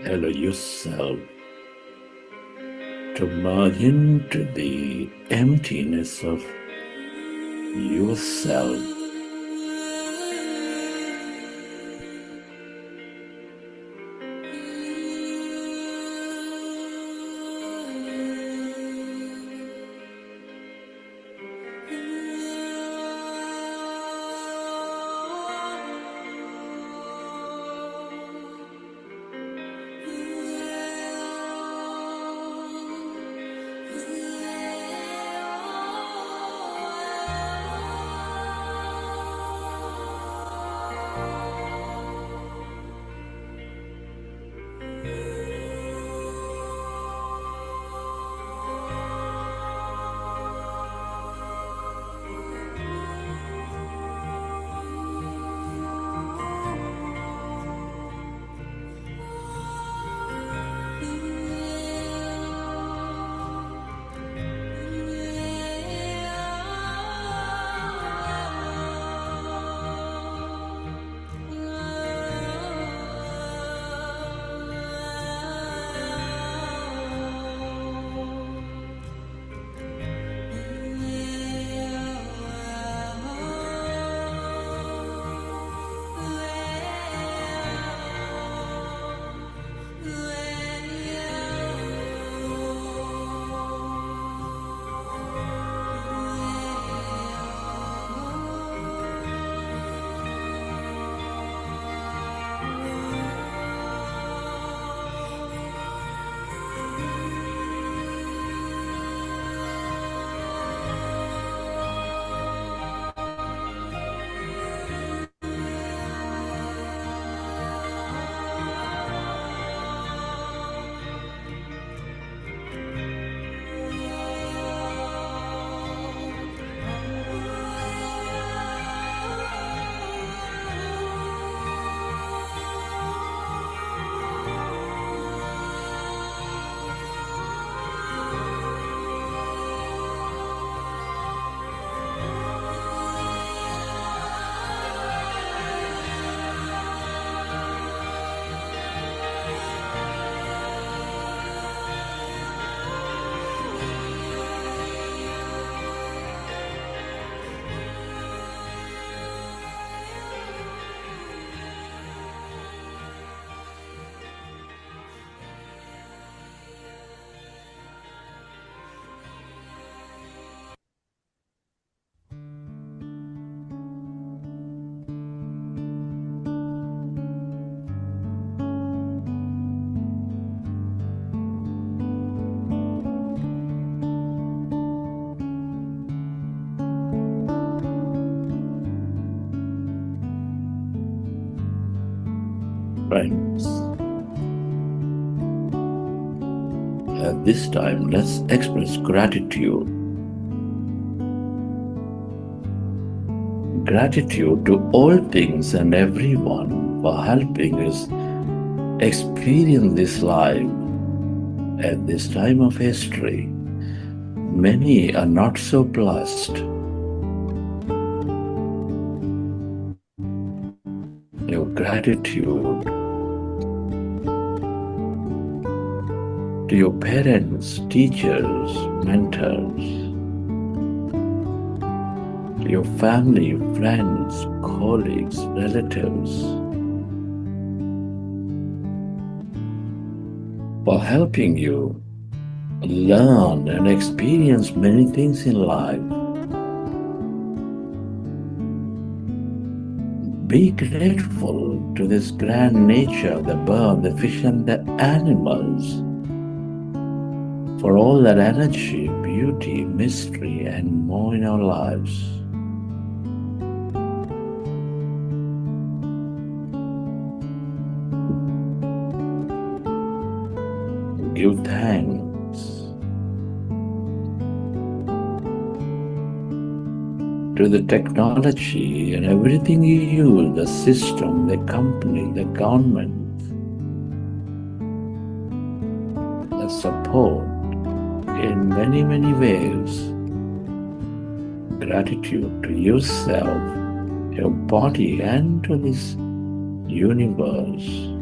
Allow yourself to merge into the emptiness of yourself. Friends, at this time, let's express gratitude. Gratitude to all things and everyone for helping us experience this life at this time of history. Many are not so blessed. Your gratitude to your parents, teachers, mentors, to your family, friends, colleagues, relatives, for helping you learn and experience many things in life. Be grateful to this grand nature, the bird, the fish, and the animals, for all that energy, beauty, mystery, and more in our lives. Give thanks to the technology and everything you use, the system, the company, the government, the support in many, many ways. Gratitude to yourself, your body, and to this universe.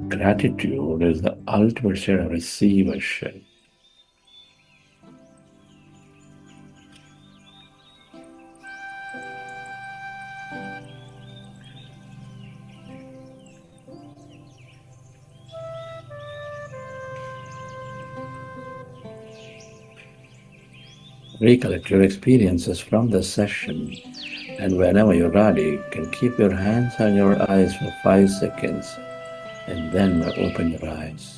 Gratitude is the ultimate state of receivership. Recollect your experiences from the session, and whenever you're ready, you can keep your hands on your eyes for 5 seconds and then open your eyes.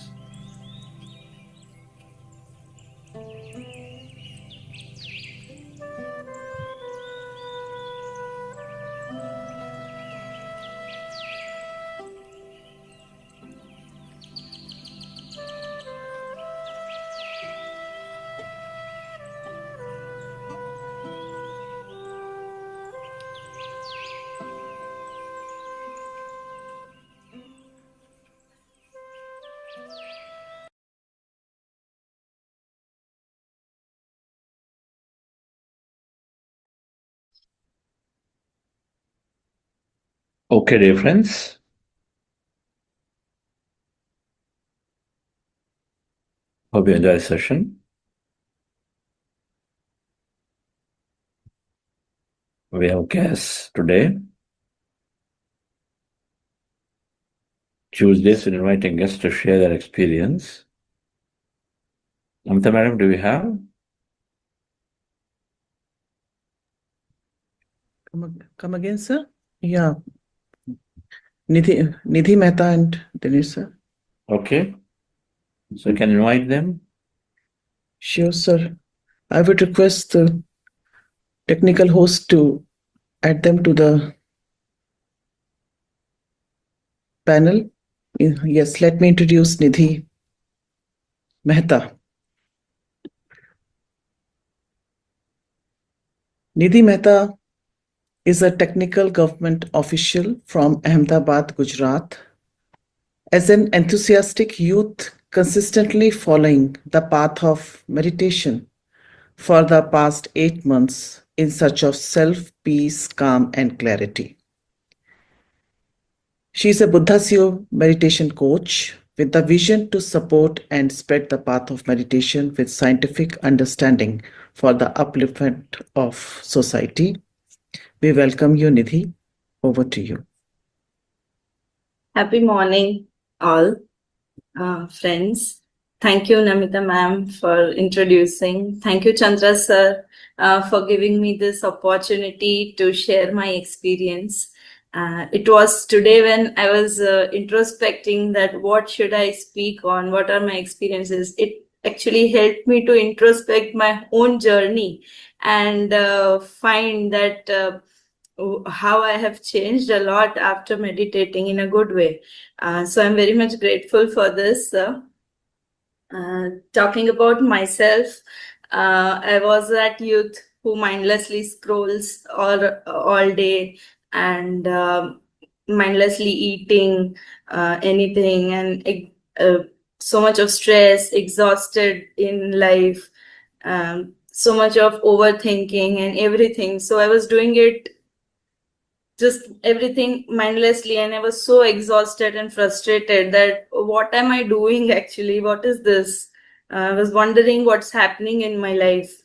Okay, dear friends. Hope you enjoy the session. We have guests today. Tuesdays, we're inviting guests to share their experience. Namita Madam, do we have? Come again, sir? Yeah. Nidhi Mehta and Dinesh, sir. Okay. So you can invite them. Sure, sir. I would request the technical host to add them to the panel. Yes, let me introduce Nidhi Mehta. Nidhi Mehta is a technical government official from Ahmedabad, Gujarat. As an enthusiastic youth consistently following the path of meditation for the past 8 months in search of self, peace, calm, and clarity. She is a Buddhasio meditation coach with the vision to support and spread the path of meditation with scientific understanding for the upliftment of society. We welcome you, Nidhi. Over to you. Happy morning, all friends. Thank you, Namita ma'am, for introducing. Thank you, Chandra sir, for giving me this opportunity to share my experience. It was today when I was introspecting that what should I speak on, what are my experiences. actually helped me to introspect my own journey and find that how I have changed a lot after meditating in a good way. So I'm very much grateful for this. Talking about myself, I was that youth who mindlessly scrolls all day and mindlessly eating anything, and so much of stress, exhausted in life, so much of overthinking and everything. So I was doing it just everything mindlessly, and I was so exhausted and frustrated that what am I doing actually? What is this? I was wondering what's happening in my life,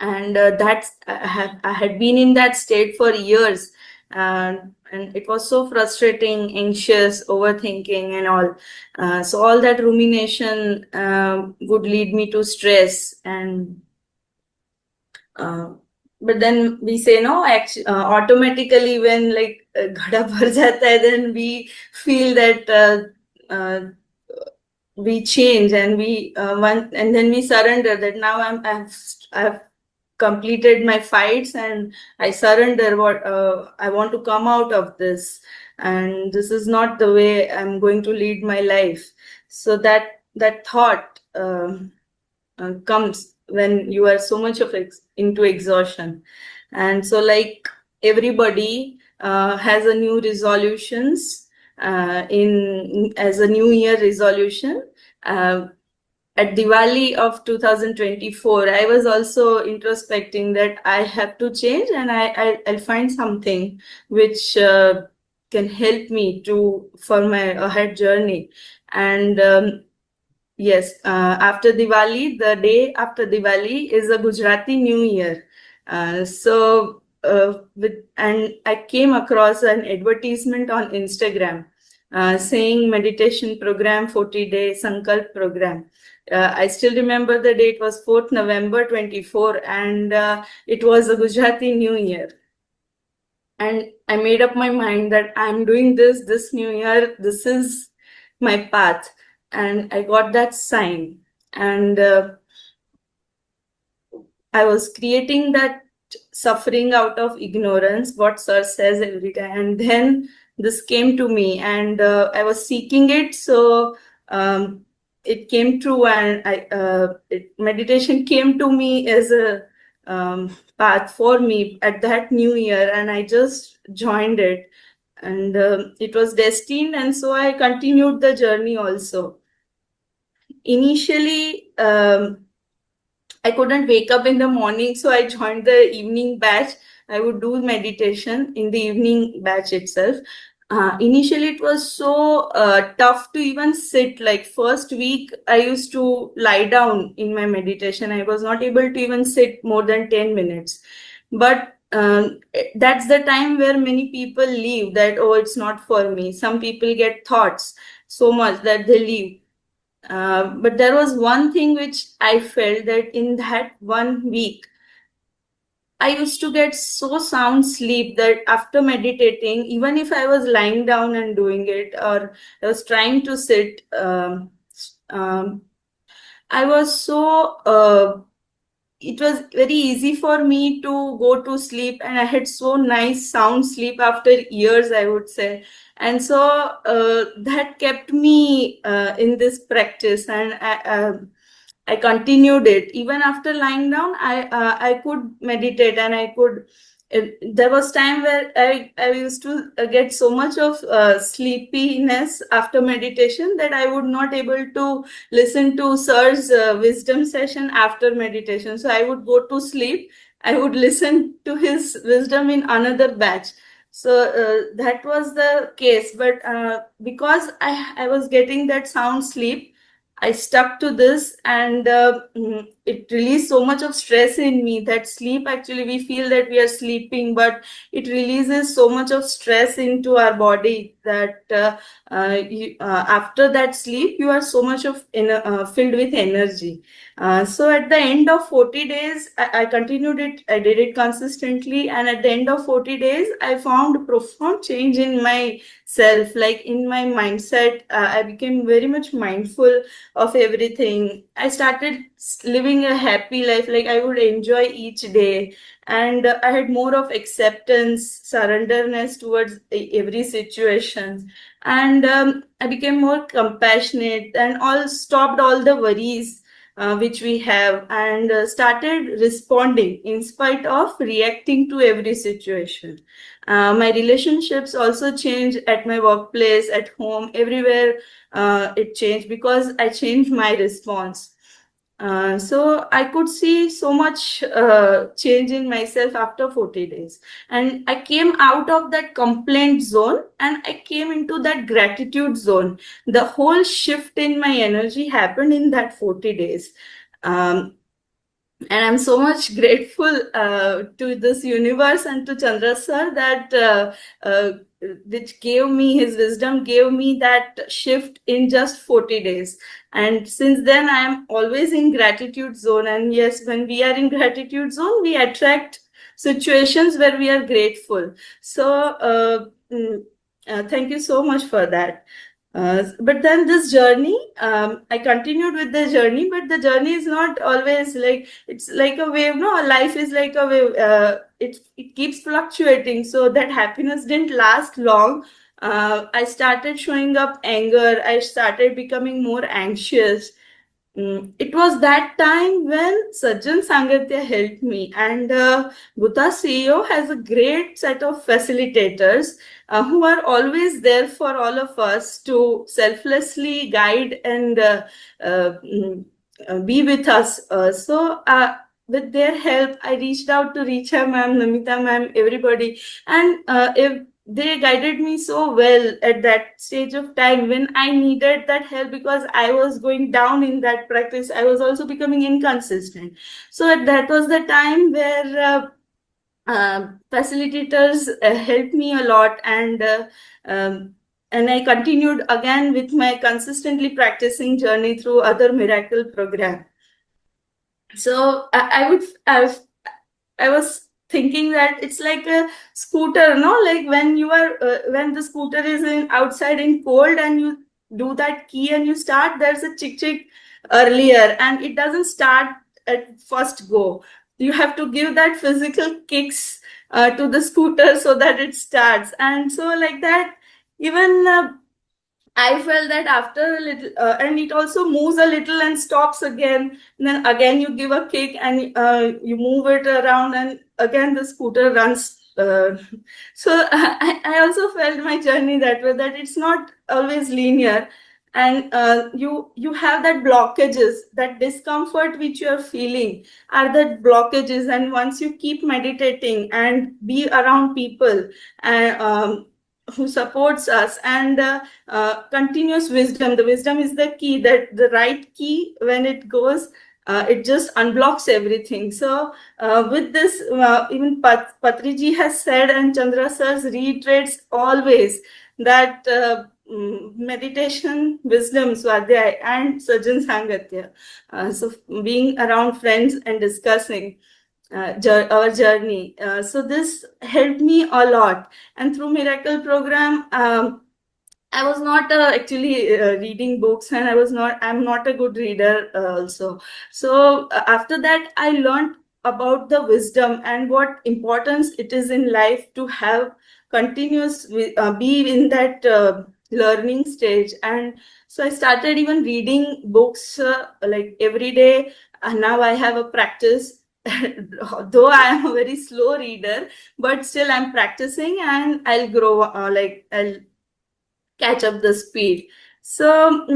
and I had been in that state for years, and it was so frustrating, anxious, overthinking, and all. So all that rumination would lead me to stress and. But then we say no, actually, automatically when like ghada bhar jata hai, then we feel that we change and we and then we surrender that now I've completed my fights and I surrender what I want to come out of this, and this is not the way I'm going to lead my life. So that thought comes when you are so much of into exhaustion. And so like everybody has a new resolutions in as a new year resolution. At Diwali of 2024, I was also introspecting that I have to change, and I'll find something which can help me for my ahead journey. And yes, after Diwali, the day after Diwali is a Gujarati New Year. And I came across an advertisement on Instagram saying meditation program, 40-day Sankalp program. I still remember the date was 4th November 24, and it was a Gujarati New Year. And I made up my mind that I'm doing this New Year. This is my path. And I got that sign, and I was creating that suffering out of ignorance, what Sir says every time. And then this came to me, and I was seeking it. So it came true, and meditation came to me as a path for me at that New Year, and I just joined it. And it was destined, and so I continued the journey also. Initially, I couldn't wake up in the morning, so I joined the evening batch. I would do meditation in the evening batch itself. Initially, it was so tough to even sit. Like first week, I used to lie down in my meditation. I was not able to even sit more than 10 minutes. But that's the time where many people leave, that, oh, it's not for me. Some people get thoughts so much that they leave. But there was one thing which I felt, that in that 1 week, I used to get so sound sleep that after meditating, even if I was lying down and doing it, or I was trying to sit, I was so, it was very easy for me to go to sleep, and I had so nice sound sleep after years, I would say. And so that kept me in this practice, and I continued it. Even after lying down, I could meditate, and I could. There was time where I used to get so much of sleepiness after meditation that I would not able to listen to Sir's wisdom session after meditation. So I would go to sleep. I would listen to his wisdom in another batch. So that was the case. But because I was getting that sound sleep, I stuck to this, and it released so much of stress in me. That sleep, actually, we feel that we are sleeping, but it releases so much of stress into our body that after that sleep, you are so much of filled with energy. So at the end of 40 days, I continued it. I did it consistently, and at the end of 40 days, I found profound change in myself, like in my mindset. I became very much mindful of everything. I started living a happy life, like I would enjoy each day, and I had more of acceptance, surrenderness towards every situation, and I became more compassionate and all stopped all the worries which we have, and started responding in spite of reacting to every situation. My relationships also changed at my workplace, at home, everywhere. It changed because I changed my response. So I could see so much change in myself after 40 days. And I came out of that complaint zone and I came into that gratitude zone. The whole shift in my energy happened in that 40 days. Um, and I'm so much grateful to this universe and to Chandra sir that which gave me his wisdom, gave me that shift in just 40 days. And since then, I am always in gratitude zone. And yes, when we are in gratitude zone, we attract situations where we are grateful. So thank you so much for that. But then this journey, I continued with the journey, but the journey is not always like, it's like a wave. No, life is like a wave. It keeps fluctuating. So that happiness didn't last long. I started showing up anger. I started becoming more anxious. It was that time when Sajjan Sangatya helped me, and Buddha CEO has a great set of facilitators who are always there for all of us to selflessly guide and be with us. With their help, I reached out to Richa ma'am, Namita ma'am, everybody, and if they guided me so well at that stage of time when I needed that help, because I was going down in that practice. I was also becoming inconsistent. So that was the time where facilitators helped me a lot, and I continued again with my consistently practicing journey through other miracle program. So I was thinking that it's like a scooter, no? Like when you are when the scooter is in outside in cold and you do that key and you start, there's a chick earlier and it doesn't start at first go. You have to give that physical kicks to the scooter so that it starts. And so like that, even I felt that after a little, and it also moves a little and stops again. And then again you give a kick and you move it around, and again the scooter runs. So I also felt my journey that way, that it's not always linear, and you have that blockages, that discomfort which you are feeling are the blockages. And once you keep meditating and be around people and who supports us, and continuous wisdom, the wisdom is the key, that the right key, when it goes, it just unblocks everything. So with this, even Patriji has said, and Chandra sir reiterates always that meditation, wisdom, Swadhyay, and Sajjan Sangatya. So being around friends and discussing our journey. So this helped me a lot. And through Miracle Program, I was not actually reading books, and I'm not a good reader also. So after that, I learned about the wisdom and what importance it is in life to have continuous, be in that learning stage. And so I started even reading books like every day. And now I have a practice. Though I am a very slow reader, but still I'm practicing, and I'll grow, I'll catch up the speed. So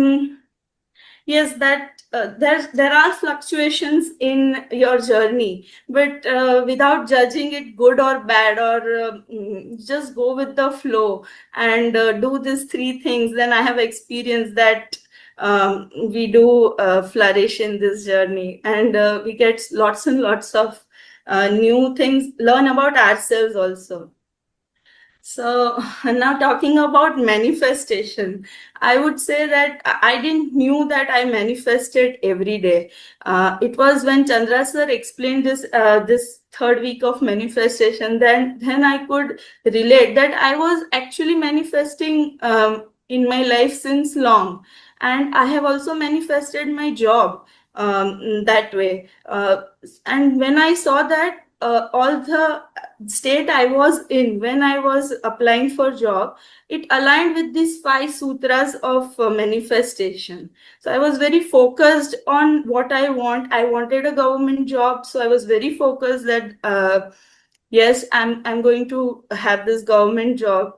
yes, that there are fluctuations in your journey, but without judging it good or bad, or just go with the flow and do these three things. Then I have experienced that we do flourish in this journey, and we get lots and lots of new things, learn about ourselves also. So now talking about manifestation, I would say that I didn't knew that I manifested every day. It was when Chandra sir explained this third week of manifestation, then I could relate that I was actually manifesting in my life since long. And I have also manifested my job that way. And when I saw that all the state I was in when I was applying for job, it aligned with these 5 sutras of manifestation. So I was very focused on what I want. I wanted a government job, so I was very focused that yes, I'm going to have this government job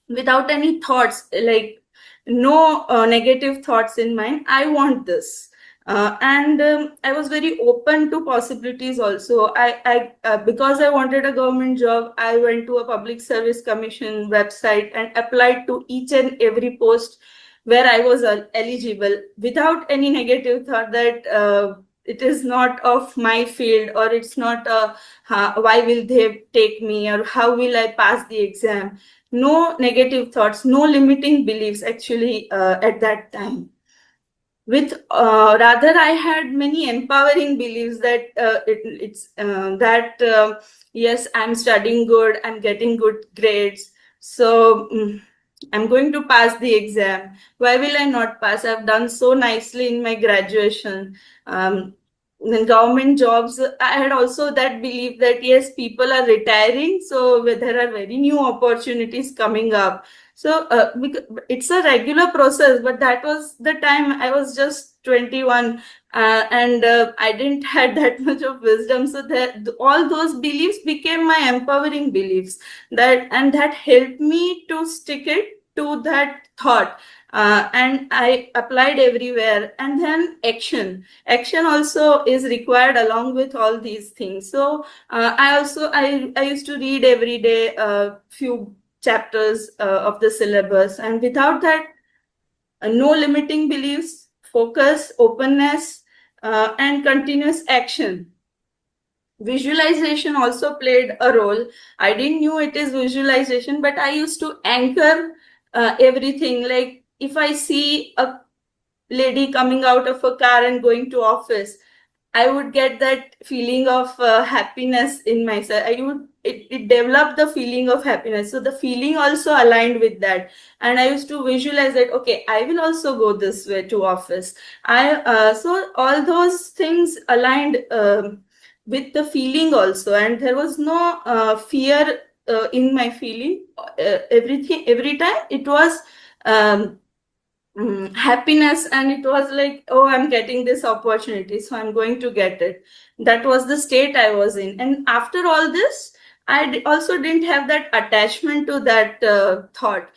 without any thoughts, like no negative thoughts in mind. I want this. And I was very open to possibilities also. I because I wanted a government job, I went to a public service commission website and applied to each and every post where I was eligible, without any negative thought that it is not of my field, or it's not why will they take me, or how will I pass the exam. No negative thoughts, no limiting beliefs actually at that time. With rather, I had many empowering beliefs that yes, I'm studying good, I'm getting good grades, so I'm going to pass the exam. Why will I not pass? I've done so nicely in my graduation. In government jobs, I had also that belief that yes, people are retiring, so there are very new opportunities coming up. So it's a regular process, but that was the time I was just 21, and I didn't had that much of wisdom. So that all those beliefs became my empowering beliefs, and that helped me to stick it to that thought. And I applied everywhere, and then action also is required along with all these things. So I used to read every day a few chapters of the syllabus, and without that, no limiting beliefs, focus, openness, and continuous action. Visualization also played a role. I didn't knew it is visualization, but I used to anchor everything. Like if I see a lady coming out of a car and going to office, I would get that feeling of happiness in myself. It developed the feeling of happiness. So the feeling also aligned with that. And I used to visualize that, okay, I will also go this way to office. So all those things aligned with the feeling also. And there was no fear in my feeling. Every time it was happiness, and it was like, oh, I'm getting this opportunity, so I'm going to get it. That was the state I was in. And after all this, I also didn't have that attachment to that thought.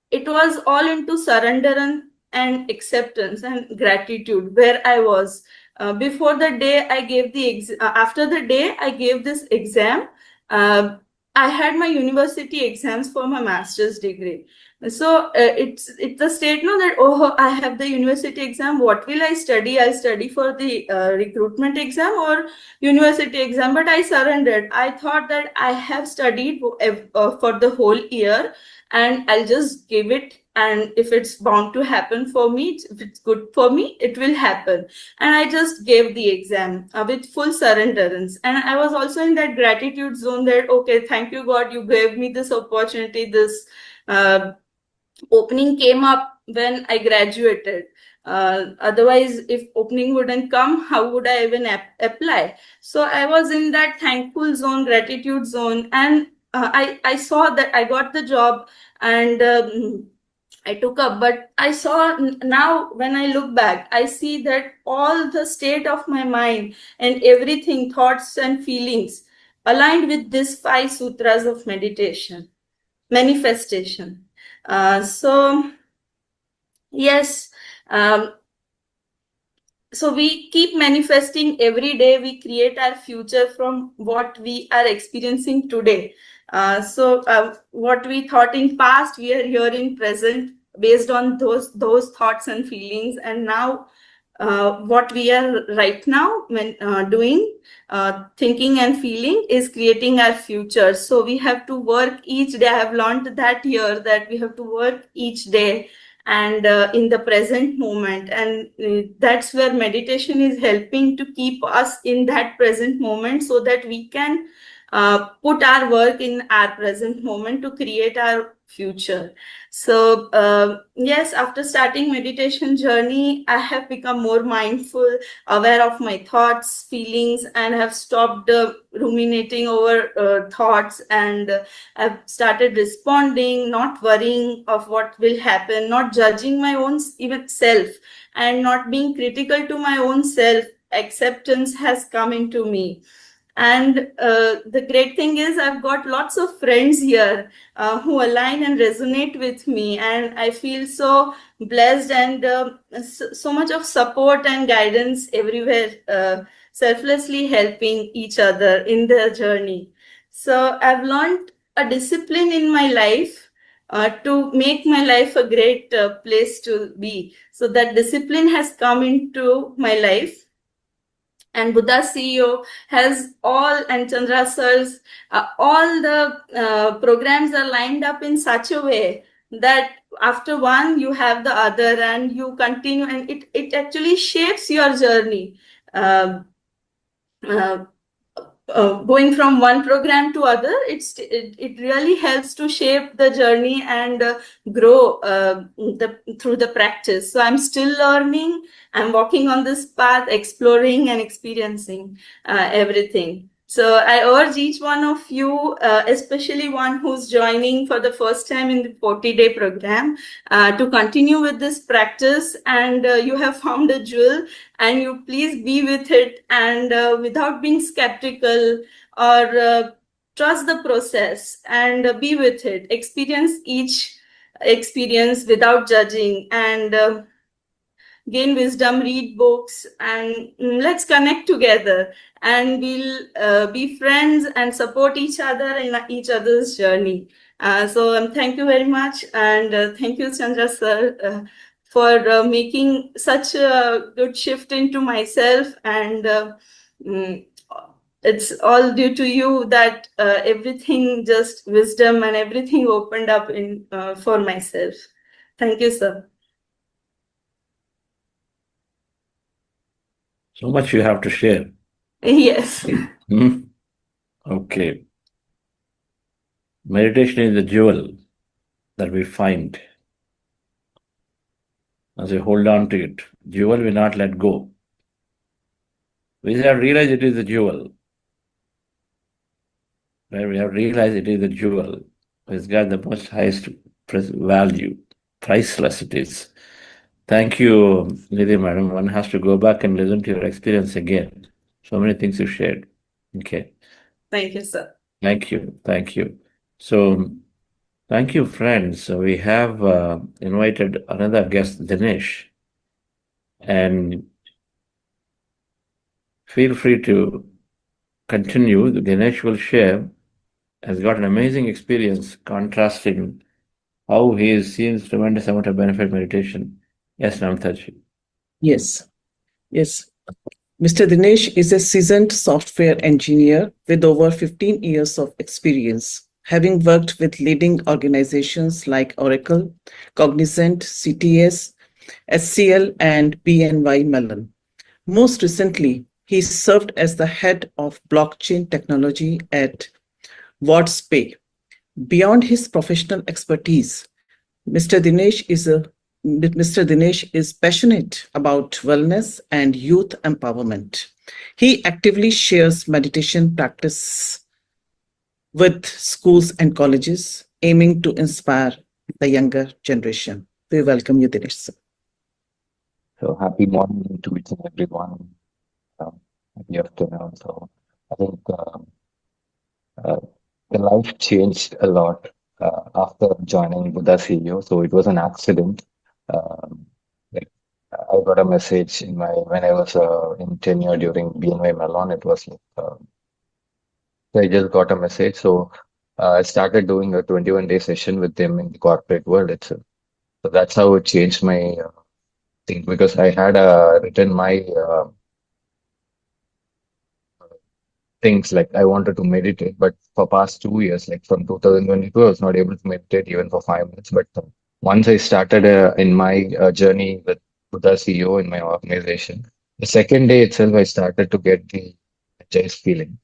It was all into surrender and acceptance and gratitude where I was. Before the day I gave after the day I gave this exam, I had my university exams for my master's degree. So it's the state know that, oh, I have the university exam. What will I study? I'll study for the recruitment exam or university exam. But I surrendered. I thought that I have studied for the whole year, and I'll just give it. And if it's bound to happen for me, if it's good for me, it will happen. And I just gave the exam with full surrenderance. And I was also in that gratitude zone that, okay, thank you, God, you gave me this opportunity. This opening came up when I graduated. Otherwise, if opening wouldn't come, how would I even apply? So I was in that thankful zone, gratitude zone. And I saw that I got the job, and I took up, but I saw now when I look back, I see that all the state of my mind and everything, thoughts and feelings, aligned with these 5 sutras of meditation, manifestation. So yes, so we keep manifesting every day. We create our future from what we are experiencing today. So what we thought in past, we are here in present based on those thoughts and feelings. And now what we are right now when doing, thinking and feeling is creating our future. So we have to work each day. I have learned that here that we have to work each day and in the present moment. And that's where meditation is helping to keep us in that present moment, so that we can put our work in our present moment to create our future. So yes, after starting meditation journey, I have become more mindful, aware of my thoughts, feelings, and have stopped ruminating over thoughts, and I've started responding, not worrying of what will happen, not judging my own even self, and not being critical to my own self. Acceptance has come into me. And the great thing is, I've got lots of friends here who align and resonate with me, and I feel so blessed, and so much of support and guidance everywhere, selflessly helping each other in their journey. So I've learned a discipline in my life to make my life a great place to be. So that discipline has come into my life, and Buddha CEO has all, and Chandra sir's, all the programs are lined up in such a way that after one you have the other, and you continue, and it actually shapes your journey. Uh, uh, Going from one program to other, it really helps to shape the journey and grow through the practice. So I'm still learning. I'm walking on this path, exploring and experiencing everything. So I urge each one of you, especially one who's joining for the first time in the 40-day program, to continue with this practice. And you have found a jewel, and you please be with it, and without being skeptical, or trust the process, and be with it. Experience each experience without judging, and gain wisdom, read books, and let's connect together, and we'll be friends and support each other in each other's journey. So thank you very much, and thank you, Chandra sir, for making such a good shift into myself, and it's all due to you that everything, just wisdom and everything opened up in for myself. Thank you, sir. So much you have to share. Yes. Okay. Meditation is the jewel that we find. As we hold on to it, jewel will not let go. We have realized it is a jewel. Where we have realized it is a jewel, it's got the most highest value, priceless it is. Thank you, Nidhi madam. One has to go back and listen to your experience again. So many things you shared. Okay. Thank you, sir. Thank you. Thank you. So, thank you, friends. So we have invited another guest, Dinesh. And feel free to continue. Dinesh will share, has got an amazing experience contrasting how he has seen tremendous amount of benefit meditation. Yes, Namtaji. Yes, yes. Mr. Dinesh is a seasoned software engineer with over 15 years of experience, having worked with leading organizations like Oracle, Cognizant, CTS, SCL, and BNY Mellon. Most recently, he served as the head of blockchain technology at WhatsPay. Beyond his professional expertise, Mr. Dinesh is passionate about wellness and youth empowerment. He actively shares meditation practice with schools and colleges, aiming to inspire the younger generation. We welcome you, Dinesh, sir. So happy morning to each and everyone. Happy afternoon. So I think the life changed a lot after joining Buddha CEO. So it was an accident. Like I got a message in my when I was in tenure during BNY Mellon. It was so I just got a message. So I started doing a 21-day session with them in the corporate world itself. So that's how it changed my thing, because I had written my things like I wanted to meditate, but for past 2 years, like from 2022, I was not able to meditate even for 5 minutes. But once I started in my journey with Buddha CEO in my organization, the second day itself, I started to get the energized feeling.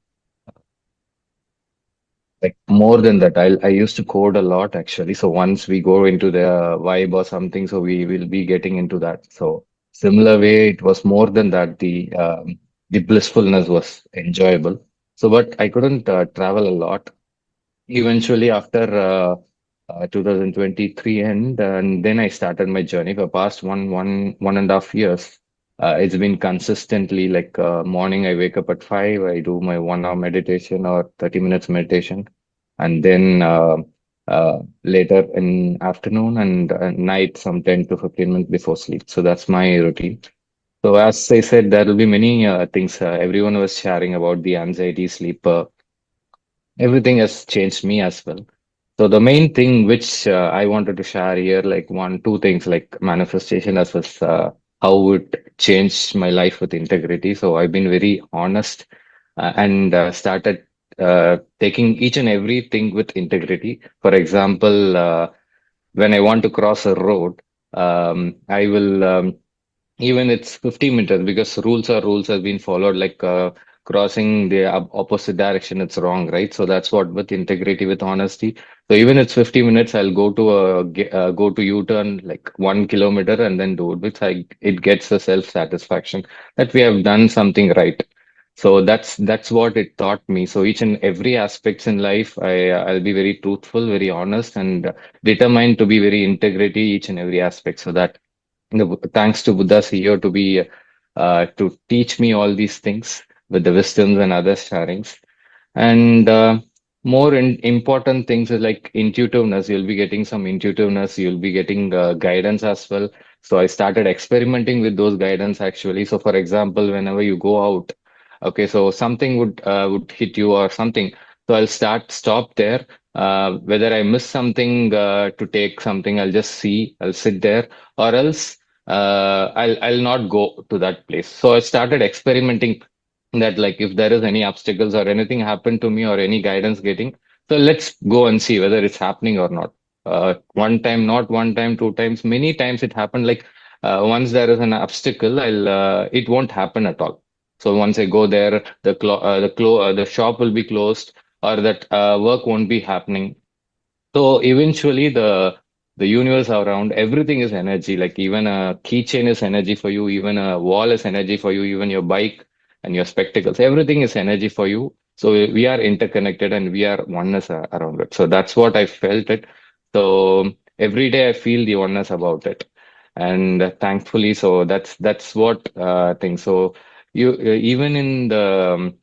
like more than that. I used to code a lot actually. So once we go into the vibe or something, so we will be getting into that. So similar way, it was more than that. The blissfulness was enjoyable. So, but I couldn't travel a lot. Eventually, after 2023 end, and then I started my journey for past 1.5 years. It's been consistently like morning. I wake up at 5. I do my 1 hour meditation or 30 minutes meditation, and then later in afternoon and night, some 10 to 15 minutes before sleep. So that's my routine. So as I said, there will be many things. Everyone was sharing about the anxiety, sleep. Everything has changed me as well. So the main thing which I wanted to share here, like one, two things like manifestation as well as how it changed my life with integrity. So I've been very honest and started taking each and everything with integrity. For example, when I want to cross a road, I will even it's 50 meters because rules are rules have been followed like crossing the opposite direction it's wrong, right? So that's what with integrity, with honesty. So even it's 50 minutes, I'll go to go to U-turn like 1 kilometer and then do it, which it gets the self-satisfaction that we have done something right. So that's what it taught me. So each and every aspects in life, I'll be very truthful, very honest, and determined to be very integrity each and every aspect. So that thanks to Buddha CEO to be to teach me all these things with the wisdoms and other sharings. And more important things is like intuitiveness. You'll be getting some intuitiveness. You'll be getting guidance as well. So I started experimenting with those guidance actually. So for example, whenever you go out, okay, so something would hit you or something. So I'll stop there. Whether I miss something to take something, I'll just see. I'll sit there, or else I'll not go to that place. So I started experimenting that like if there is any obstacles or anything happened to me or any guidance getting, so let's go and see whether it's happening or not. One time, not one time, two times, many times it happened. Like once there is an obstacle, it won't happen at all. So once I go there, the shop will be closed or that work won't be happening. So eventually, the universe around everything is energy. Like even a keychain is energy for you, even a wall is energy for you, even your bike and your spectacles. Everything is energy for you. So we are interconnected and we are oneness around it. So that's what I felt it. So every day I feel the oneness about it, and thankfully, so that's what thing. So you even in the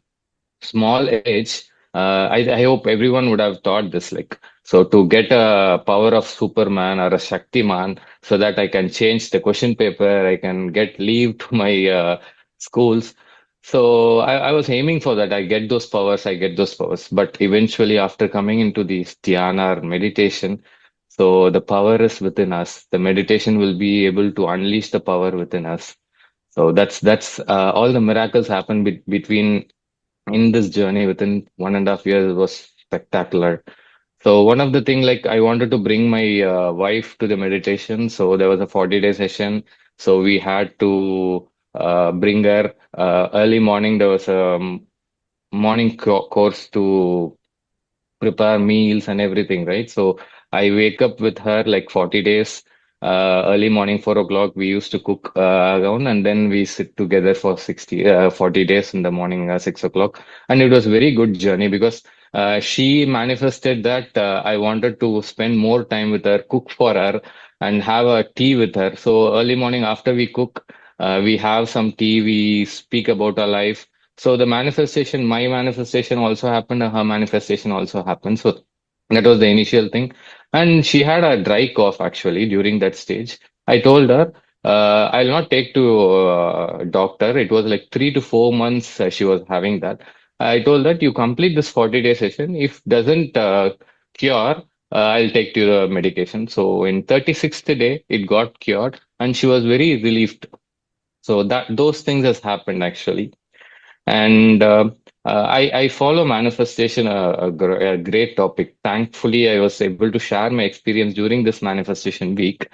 small age, I hope everyone would have thought this like, so to get a power of Superman or a Shaktiman so that I can change the question paper, I can get leave to my schools. So I was aiming for that. I get those powers, I get those powers. But eventually, after coming into the dhyana or meditation, so the power is within us. The meditation will be able to unleash the power within us. So that's all the miracles happen between in this journey within 1.5 years was spectacular. So one of the thing like I wanted to bring my wife to the meditation. So there was a 40-day session. So we had to bring her early morning. There was a morning course to prepare meals and everything, right? So I wake up with her like 40 days, early morning, 4 o'clock. We used to cook around and then we sit together for 40 days in the morning, 6 o'clock. And it was very good journey because she manifested that I wanted to spend more time with her, cook for her, and have a tea with her. So early morning after we cook, we have some tea, we speak about our life. So the manifestation, my manifestation also happened, her manifestation also happened. So that was the initial thing. And she had a dry cough actually during that stage. I told her, I'll not take to doctor. It was like 3 to 4 months she was having that. I told that you complete this 40-day session. If doesn't cure, I'll take to the medication. So in 36th day, it got cured and she was very relieved. So that those things has happened actually. And I follow manifestation, a great topic. Thankfully, I was able to share my experience during this manifestation week.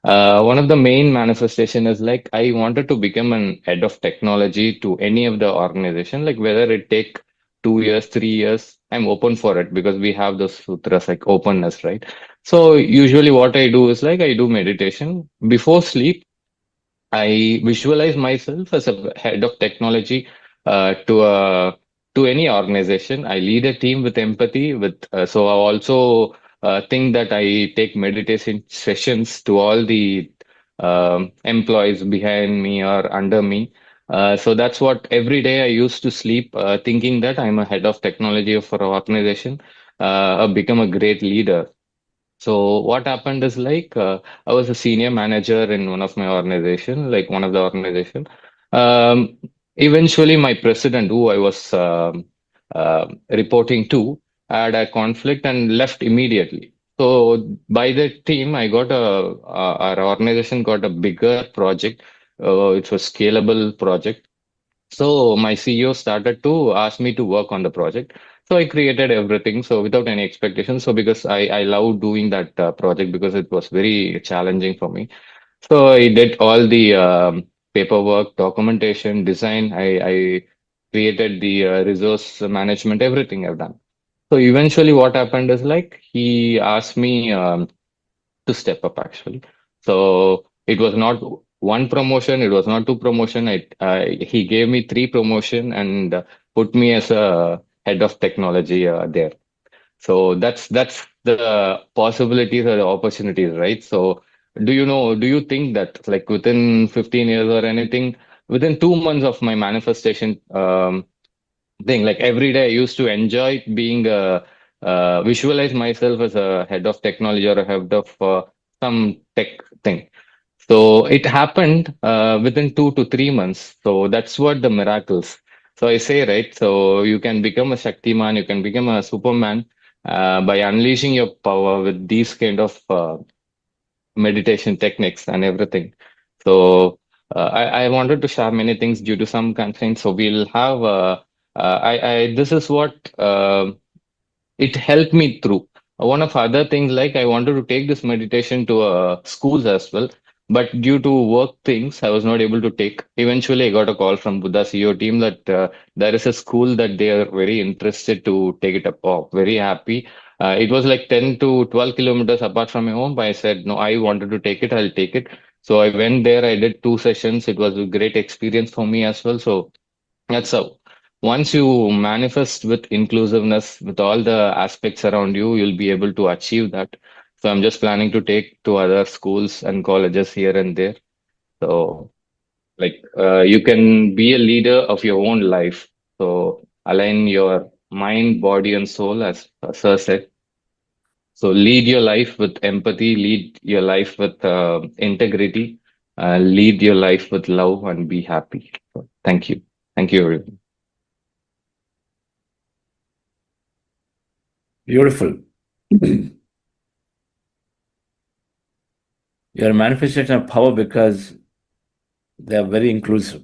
One of the main manifestation is like I wanted to become an head of technology to any of the organization, like whether it take 2 years, 3 years, I'm open for it because we have those sutras like openness, right? So usually what I do is like I do meditation before sleep. I visualize myself as a head of technology to any organization. I lead a team with empathy. So I also think that I take meditation sessions to all the employees behind me or under me. So that's what every day I used to sleep, thinking that I'm a head of technology for an organization, become a great leader. So what happened is like I was a senior manager in one of my organization, like one of the organization. Um, Eventually, my president, who I was reporting to, had a conflict and left immediately. So by the team, our organization got a bigger project. It was scalable project. So my CEO started to ask me to work on the project. So I created everything. So without any expectations. So because I love doing that project because it was very challenging for me. So I did all the paperwork, documentation, design. I created the resource management, everything I've done. So eventually what happened is like he asked me to step up actually. So it was not one promotion, it was not two promotion. He gave me three promotion and put me as a head of technology there. So that's the possibilities or the opportunities, right? So do you think that like within 15 years or anything, within 2 months of my manifestation thing, like every day I used to enjoy being visualize myself as a head of technology or a head of some tech thing. So it happened within 2 to 3 months. So that's what the miracles. So I say, right? So you can become a Shaktiman, you can become a Superman by unleashing your power with these kind of meditation techniques and everything. So I wanted to share many things due to some constraints. So we'll have this is what it helped me through. One of other things, like I wanted to take this meditation to schools as well, but due to work things, I was not able to take. Eventually, I got a call from Buddha CEO team that there is a school that they are very interested to take it up. Oh, very happy. It was like 10 to 12 kilometers apart from my home, but I said, no, I wanted to take it, I'll take it. So I went there, I did 2 sessions. It was a great experience for me as well. So that's how. Once you manifest with inclusiveness, with all the aspects around you, you'll be able to achieve that. So I'm just planning to take to other schools and colleges here and there. So like you can be a leader of your own life. So align your mind, body, and soul, as Sir said. So lead your life with empathy, lead your life with integrity, lead your life with love, and be happy. So, thank you. Thank you, everyone. Beautiful. You're a manifestation of power because they are very inclusive.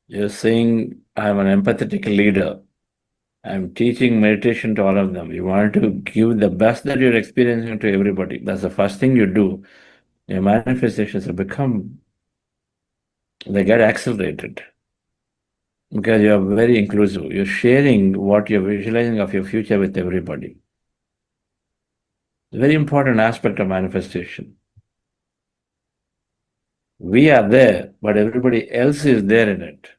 You're saying, I'm an empathetic leader. I'm teaching meditation to all of them. You want to give the best that you're experiencing to everybody. That's the first thing you do. Your manifestations have they get accelerated because you're very inclusive. You're sharing what you're visualizing of your future with everybody. It's a very important aspect of manifestation. We are there, but everybody else is there in it.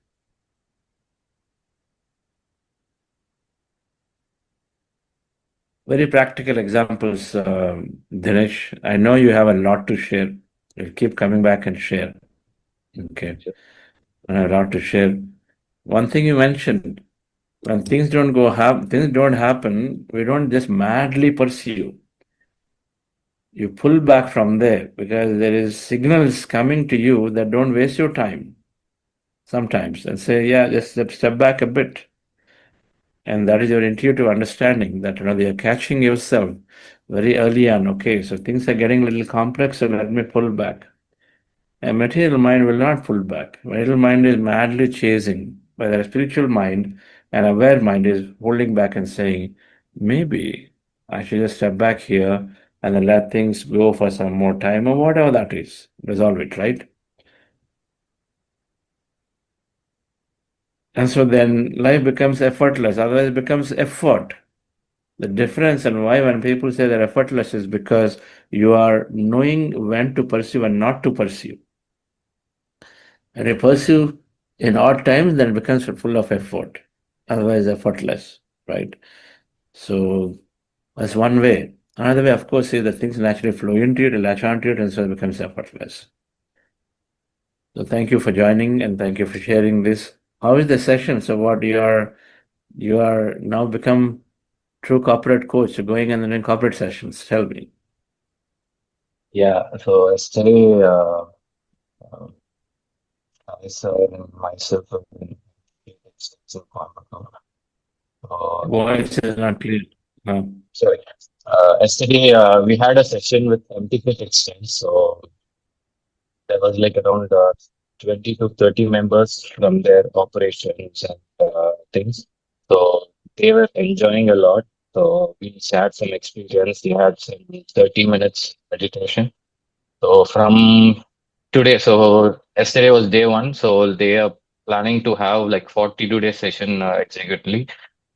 Very practical examples, Dinesh. I know you have a lot to share. You'll keep coming back and share. Okay. And I have a lot to share. One thing you mentioned, when things don't happen, we don't just madly pursue. You pull back from there because there is signals coming to you that don't waste your time sometimes and say, yeah, just step back a bit. And that is your intuitive understanding that you're catching yourself very early on. Okay, so things are getting a little complex, so let me pull back. A material mind will not pull back. Material mind is madly chasing, but a spiritual mind and aware mind is holding back and saying, maybe I should just step back here and then let things go for some more time or whatever that is. Resolve it, right? And so then life becomes effortless, otherwise it becomes effort. The difference and why when people say they're effortless is because you are knowing when to pursue and not to pursue. And you pursue in odd times, then it becomes full of effort. Otherwise, effortless, right? So that's one way. Another way, of course, is that things naturally flow into it, latch onto it, and so it becomes effortless. So thank you for joining and thank you for sharing this. How is the session? So what you are now become true corporate coach, so going and then corporate sessions. Tell me. Yeah, so yesterday, I saw myself in extensive conversation. Voice is not clear. No. Sorry. Yesterday, we had a session with Emptiness Exchange. So there was like around 20 to 30 members from their operations and things. So they were enjoying a lot. So we shared some experience. We had some 30 minutes meditation. So from today, so yesterday was day one. So they are planning to have like 42-day session executely.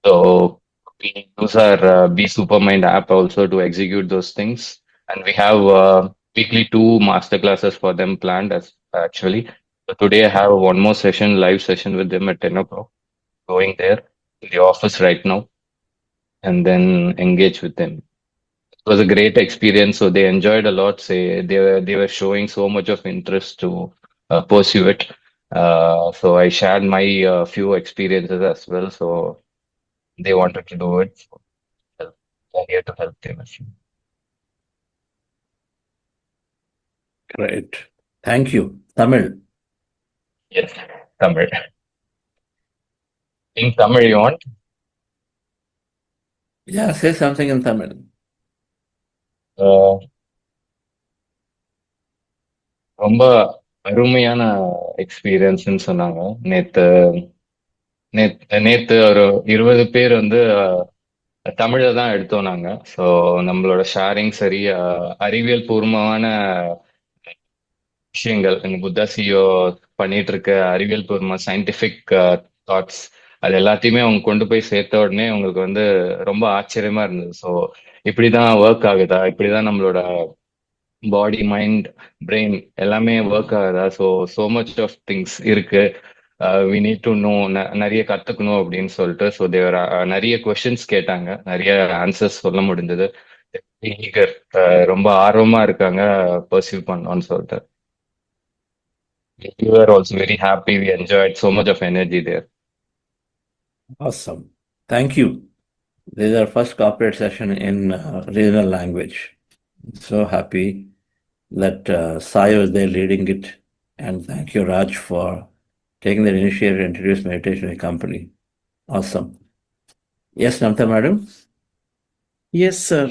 So we use our Be Supermind app also to execute those things. And we have weekly 2 masterclasses for them planned as actually. So today I have one more session, live session with them at 10 o'clock, going there to the office right now and then engage with them. It was a great experience. So they enjoyed a lot. Say they were showing so much of interest to pursue it. So I shared my few experiences as well. So they wanted to do it. So I'm here to help them. Great. Thank you. Tamil. Yes, Tamil. In Tamil, you want? Yeah, say something in Tamil. ரொம்ப அருமையான எக்ஸ்பீரியன்ஸ்னு சொன்னாங்க. நேத்து ஒரு 20 பேர் வந்து தமிழை தான் எடுத்தோம் நாங்க. ஸோ நம்மளோட ஷேரிங் சரி, அறிவியல் பூர்வமான விஷயங்கள் எங்க புத்தா சிஓ பண்ணிட்டு இருக்க அறிவியல் பூர்வமா சயின்டிபிக் தாட்ஸ் அது எல்லாத்தையுமே அவங்க கொண்டு போய் சேர்த்த உடனே உங்களுக்கு வந்து ரொம்ப ஆச்சரியமா இருந்தது. ஸோ இப்படிதான் ஒர்க் ஆகுதா, இப்படிதான் நம்மளோட பாடி மைண்ட் பிரெயின் எல்லாமே ஒர்க் ஆகுதா, ஸோ மச் ஆஃப் திங்ஸ் இருக்கு, வி நீட் டு நோ, நிறைய கத்துக்கணும் அப்படின்னு சொல்லிட்டு. ஸோ தேவர் நிறைய கொஸ்டின்ஸ் கேட்டாங்க, நிறைய ஆன்சர்ஸ் சொல்ல முடிஞ்சது. ரொம்ப ஆர்வமா இருக்காங்க பர்சீவ் பண்ணோம்னு சொல்லிட்டு. We were also very happy. We enjoyed so much of energy there. Awesome. Thank you. This is our first corporate session in regional language. So happy that Sai was there leading it. And thank you, Raj, for taking the initiative to introduce meditation in the company. Awesome. Yes, Namta madam? Yes, sir.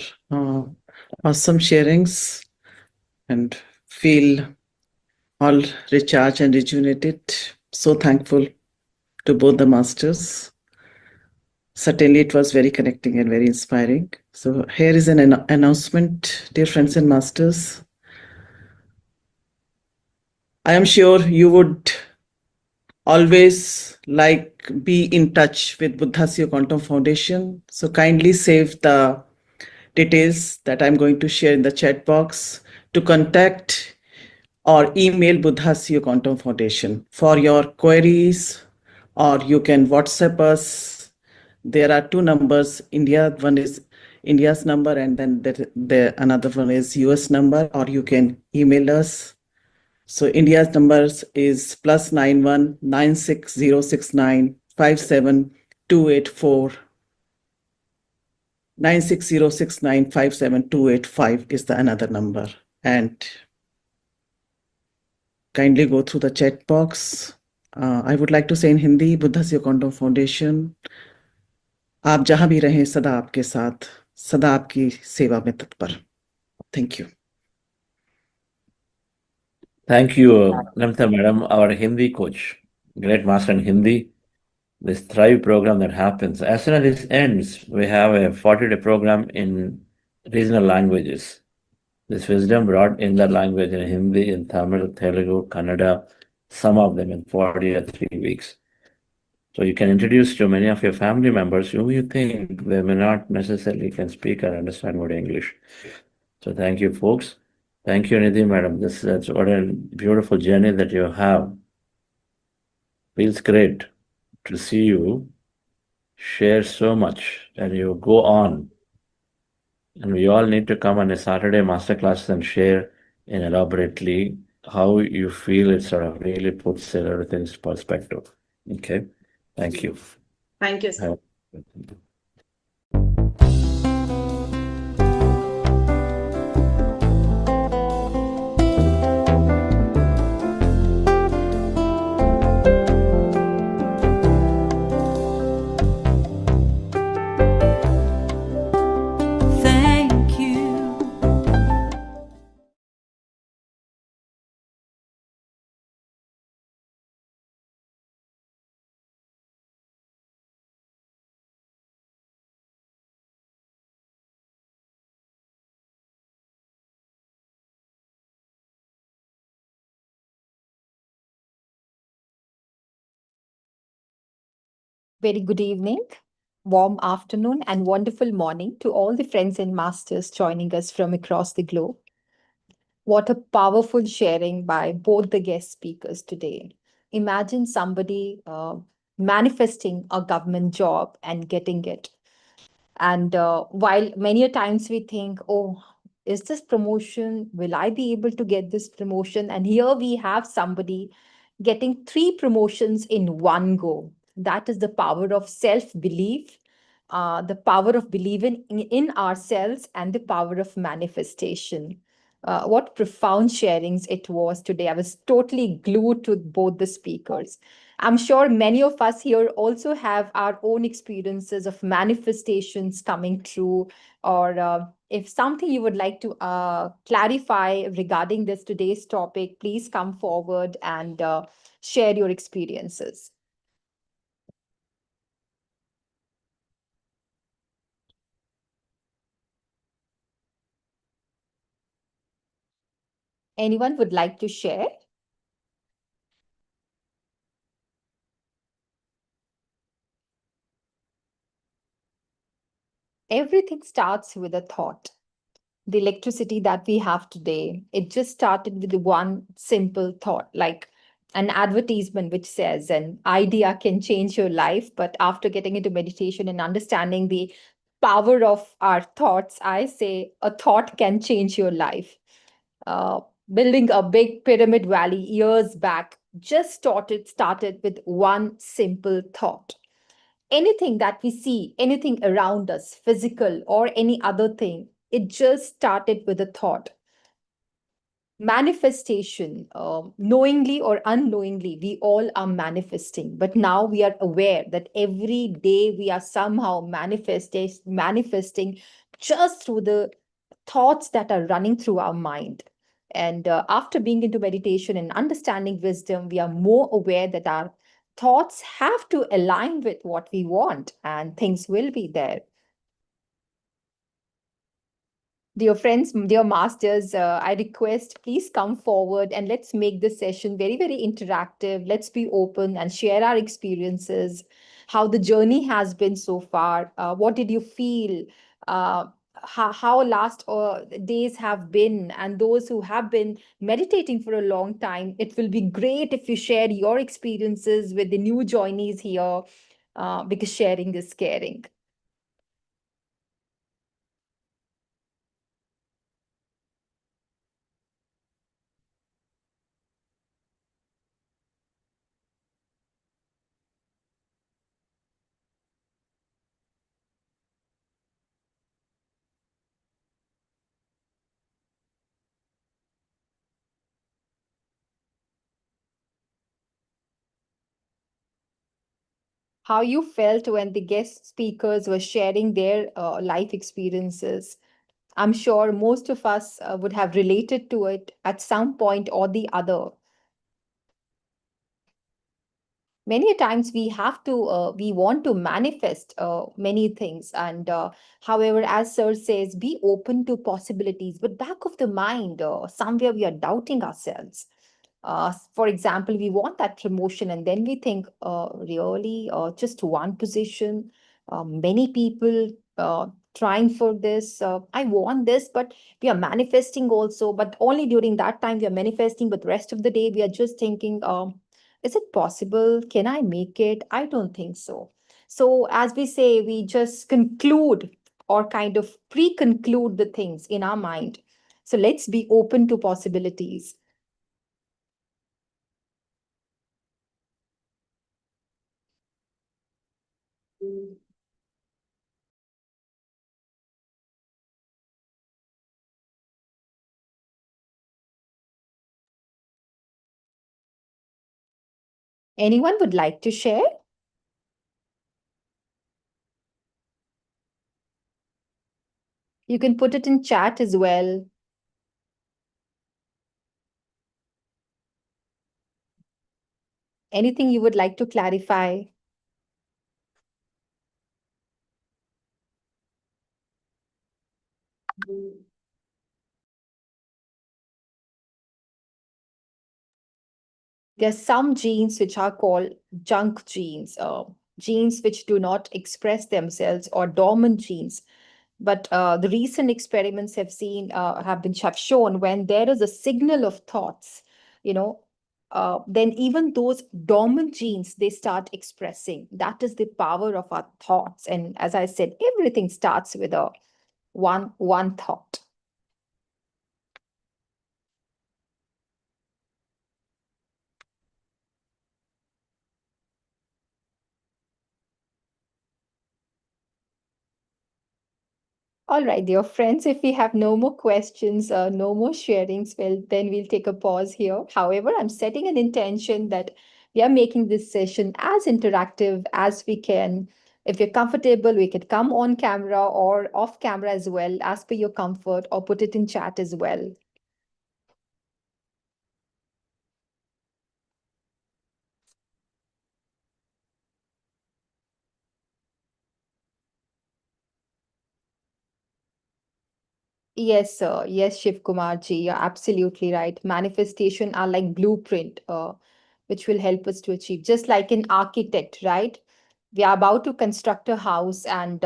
Awesome sharings and feel all recharged and rejuvenated. So thankful to both the masters. Certainly, it was very connecting and very inspiring. So here is an announcement, dear friends and masters. I am sure you would always like be in touch with Buddhasya Quantum Foundation. So kindly save the details that I'm going to share in the chat box to contact or email Buddhasya Quantum Foundation for your queries, or you can WhatsApp us. There are 2 numbers. One is India's number, and then another one is US number, or you can email us. So India's numbers is +91 96069 57284. 96069 57285 is the another number. And kindly go through the chat box. I would like to say in Hindi, Buddhasya Quantum Foundation, आप जहां भी रहें सदा आपके साथ, सदा आपकी सेवा में तत्पर. Thank you. Thank you, Namta madam, our Hindi coach, great master in Hindi. This Thrive program that happens, as soon as this ends, we have a 40-day program in regional languages. This wisdom brought in that language in Hindi, in Tamil, Telugu, Kannada, some of them in 40 or 3 weeks. So you can introduce to many of your family members who you think they may not necessarily can speak or understand word English. So thank you, folks. Thank you, Nidhi, madam. That's what a beautiful journey that you have. Feels great to see you share so much and you go on. And we all need to come on a Saturday masterclass and share in elaborately how you feel it sort of really puts everything in perspective. Okay. Thank you. Thank you, sir. Thank you. Very good evening, warm afternoon, and wonderful morning to all the friends and masters joining us from across the globe. What a powerful sharing by both the guest speakers today. Imagine somebody manifesting a government job and getting it. And while many a times we think, oh, is this promotion? Will I be able to get this promotion? And here we have somebody getting 3 promotions in one go. That is the power of self belief, the power of believing in ourselves, and the power of manifestation. What profound sharings it was today. I was totally glued to both the speakers. I'm sure many of us here also have our own experiences of manifestations coming true, or if something you would like to clarify regarding this today's topic, please come forward and share your experiences. Anyone would like to share? Everything starts with a thought. The electricity that we have today, it just started with one simple thought, like an advertisement which says an idea can change your life. But after getting into meditation and understanding the power of our thoughts, I say a thought can change your life. Uh, Building a big pyramid valley years back just started with one simple thought. Anything that we see, anything around us, physical or any other thing, it just started with a thought. Manifestation, knowingly or unknowingly, we all are manifesting. But now we are aware that every day we are somehow manifesting just through the thoughts that are running through our mind. And after being into meditation and understanding wisdom, we are more aware that our thoughts have to align with what we want, and things will be there. Dear friends, dear masters, I request please come forward and let's make this session very, very interactive. Let's be open and share our experiences, how the journey has been so far. What did you feel? How last days have been, and those who have been meditating for a long time, it will be great if you share your experiences with the new joinees here, because sharing is caring. How you felt when the guest speakers were sharing their life experiences. I'm sure most of us would have related to it at some point or the other. Many a times we want to manifest many things, and however, as sir says, be open to possibilities, but back of the mind, somewhere we are doubting ourselves. For example, we want that promotion, and then we think, really, just one position, many people trying for this. I want this, but we are manifesting also, but only during that time we are manifesting, but the rest of the day we are just thinking, is it possible? Can I make it? I don't think so. So, as we say, we just conclude or kind of pre-conclude the things in our mind. So let's be open to possibilities. Anyone would like to share? You can put it in chat as well. Anything you would like to clarify? There's some genes which are called junk genes, genes which do not express themselves, or dormant genes. But the recent experiments have shown when there is a signal of thoughts, then even those dormant genes, they start expressing. That is the power of our thoughts. And as I said, everything starts with a one thought. All right, dear friends, if we have no more questions, no more sharings, well, then we'll take a pause here. However, I'm setting an intention that we are making this session as interactive as we can. If you're comfortable, we could come on camera or off camera as well, as per your comfort, or put it in chat as well. Yes, sir. Yes, Shiv Kumar ji, you're absolutely right. Manifestation are like blueprint, which will help us to achieve. Just like an architect, right? We are about to construct a house, and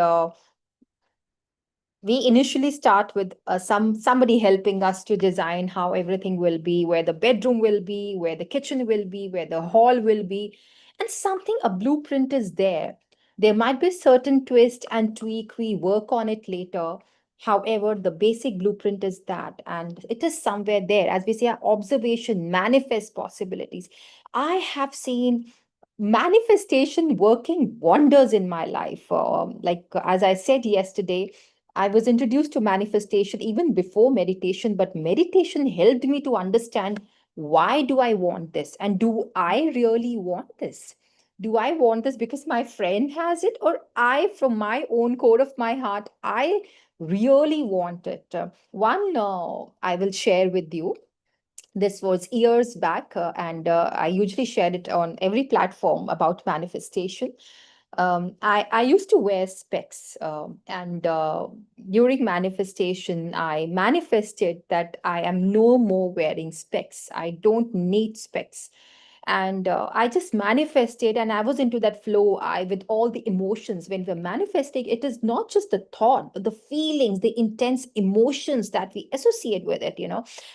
we initially start with somebody helping us to design how everything will be, where the bedroom will be, where the kitchen will be, where the hall will be, and something, a blueprint is there. There might be certain twist and tweak, we work on it later. However, the basic blueprint is that, and it is somewhere there. As we say, our observation manifests possibilities. I have seen manifestation working wonders in my life. Like as I said yesterday, I was introduced to manifestation even before meditation, but meditation helped me to understand, why do I want this? And do I really want this? Do I want this because my friend has it, or I, from my own core of my heart, I really want it? One I will share with you. This was years back, and I usually share it on every platform about manifestation. I used to wear specs, and during manifestation, I manifested that I am no more wearing specs. I don't need specs. And I just manifested, and I was into that flow. I with all the emotions. When we're manifesting, it is not just the thought, but the feelings, the intense emotions that we associate with it.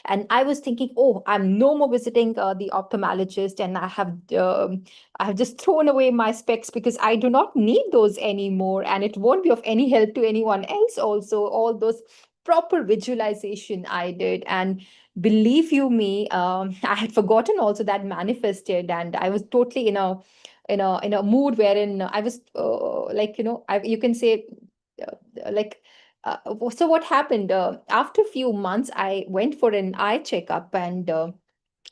And I was thinking, oh, I'm no more visiting the ophthalmologist, and I have just thrown away my specs because I do not need those anymore, and it won't be of any help to anyone else. Also, all those proper visualization I did, and believe you me, I had forgotten also that manifested, and I was totally in a mood wherein I was like, you can say, like, so what happened, after a few months I went for an eye checkup, and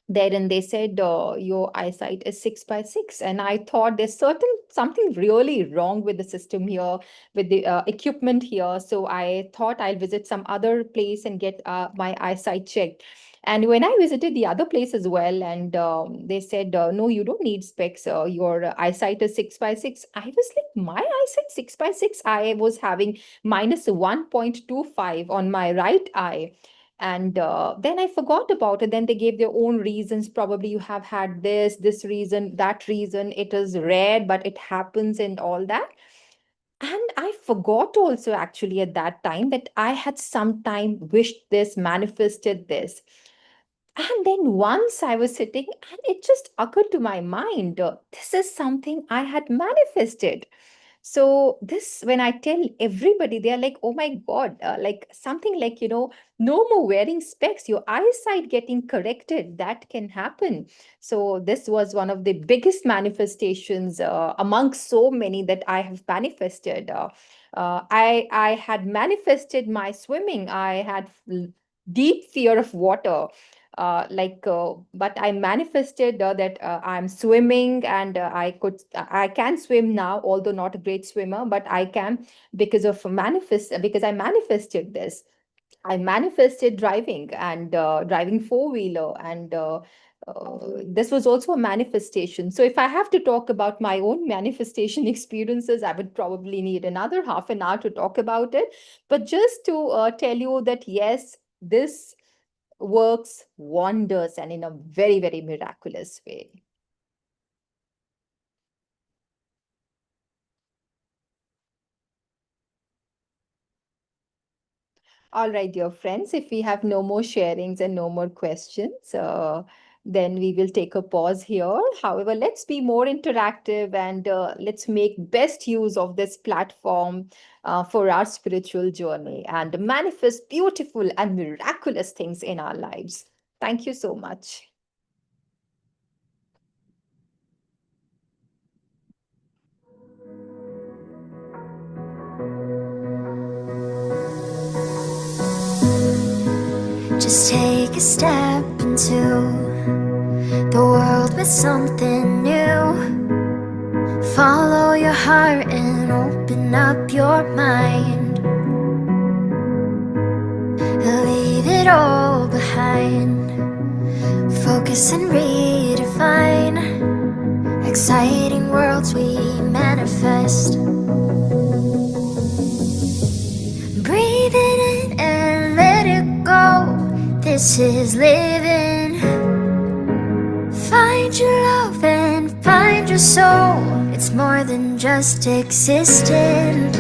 therein they said, your eyesight is 6 by 6. And I thought there's something really wrong with the system here, with the equipment here. So I thought I'll visit some other place and get my eyesight checked. And when I visited the other place as well, and they said, no, you don't need specs. Your eyesight is 6 by 6. I was like, my eyesight 6 by 6? I was having minus 1.25 on my right eye. And then I forgot about it. Then they gave their own reasons. Probably you have had this reason, that reason. It is rare, but it happens and all that. And I forgot also actually at that time that I had sometime wished this, manifested this. And then once I was sitting and it just occurred to my mind, this is something I had manifested. So this, when I tell everybody, they are like, oh my God, like something like, no more wearing specs, your eyesight getting corrected, that can happen. So this was one of the biggest manifestations among so many that I have manifested. I had manifested my swimming. I had deep fear of water. But I manifested that I'm swimming, and I can swim now, although not a great swimmer, but I can because I manifested this. I manifested driving, and driving four-wheeler, and this was also a manifestation. So if I have to talk about my own manifestation experiences, I would probably need another half an hour to talk about it. But just to tell you that yes, this works wonders, and in a very, very miraculous way. All right, dear friends, if we have no more sharings and no more questions, then we will take a pause here. However, let's be more interactive, and let's make best use of this platform for our spiritual journey and manifest beautiful and miraculous things in our lives. Thank you so much. Just take a step into the world with something new. Follow your heart and open up your mind. Leave it all behind. Focus and redefine. Exciting worlds we manifest. Breathe it in and let it go. This is living. Find your love and find your soul. It's more than just existing.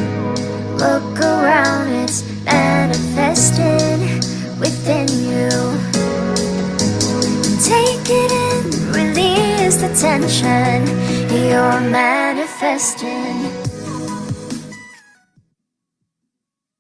Look around, it's manifesting within you. Take it in, release the tension. You're manifesting.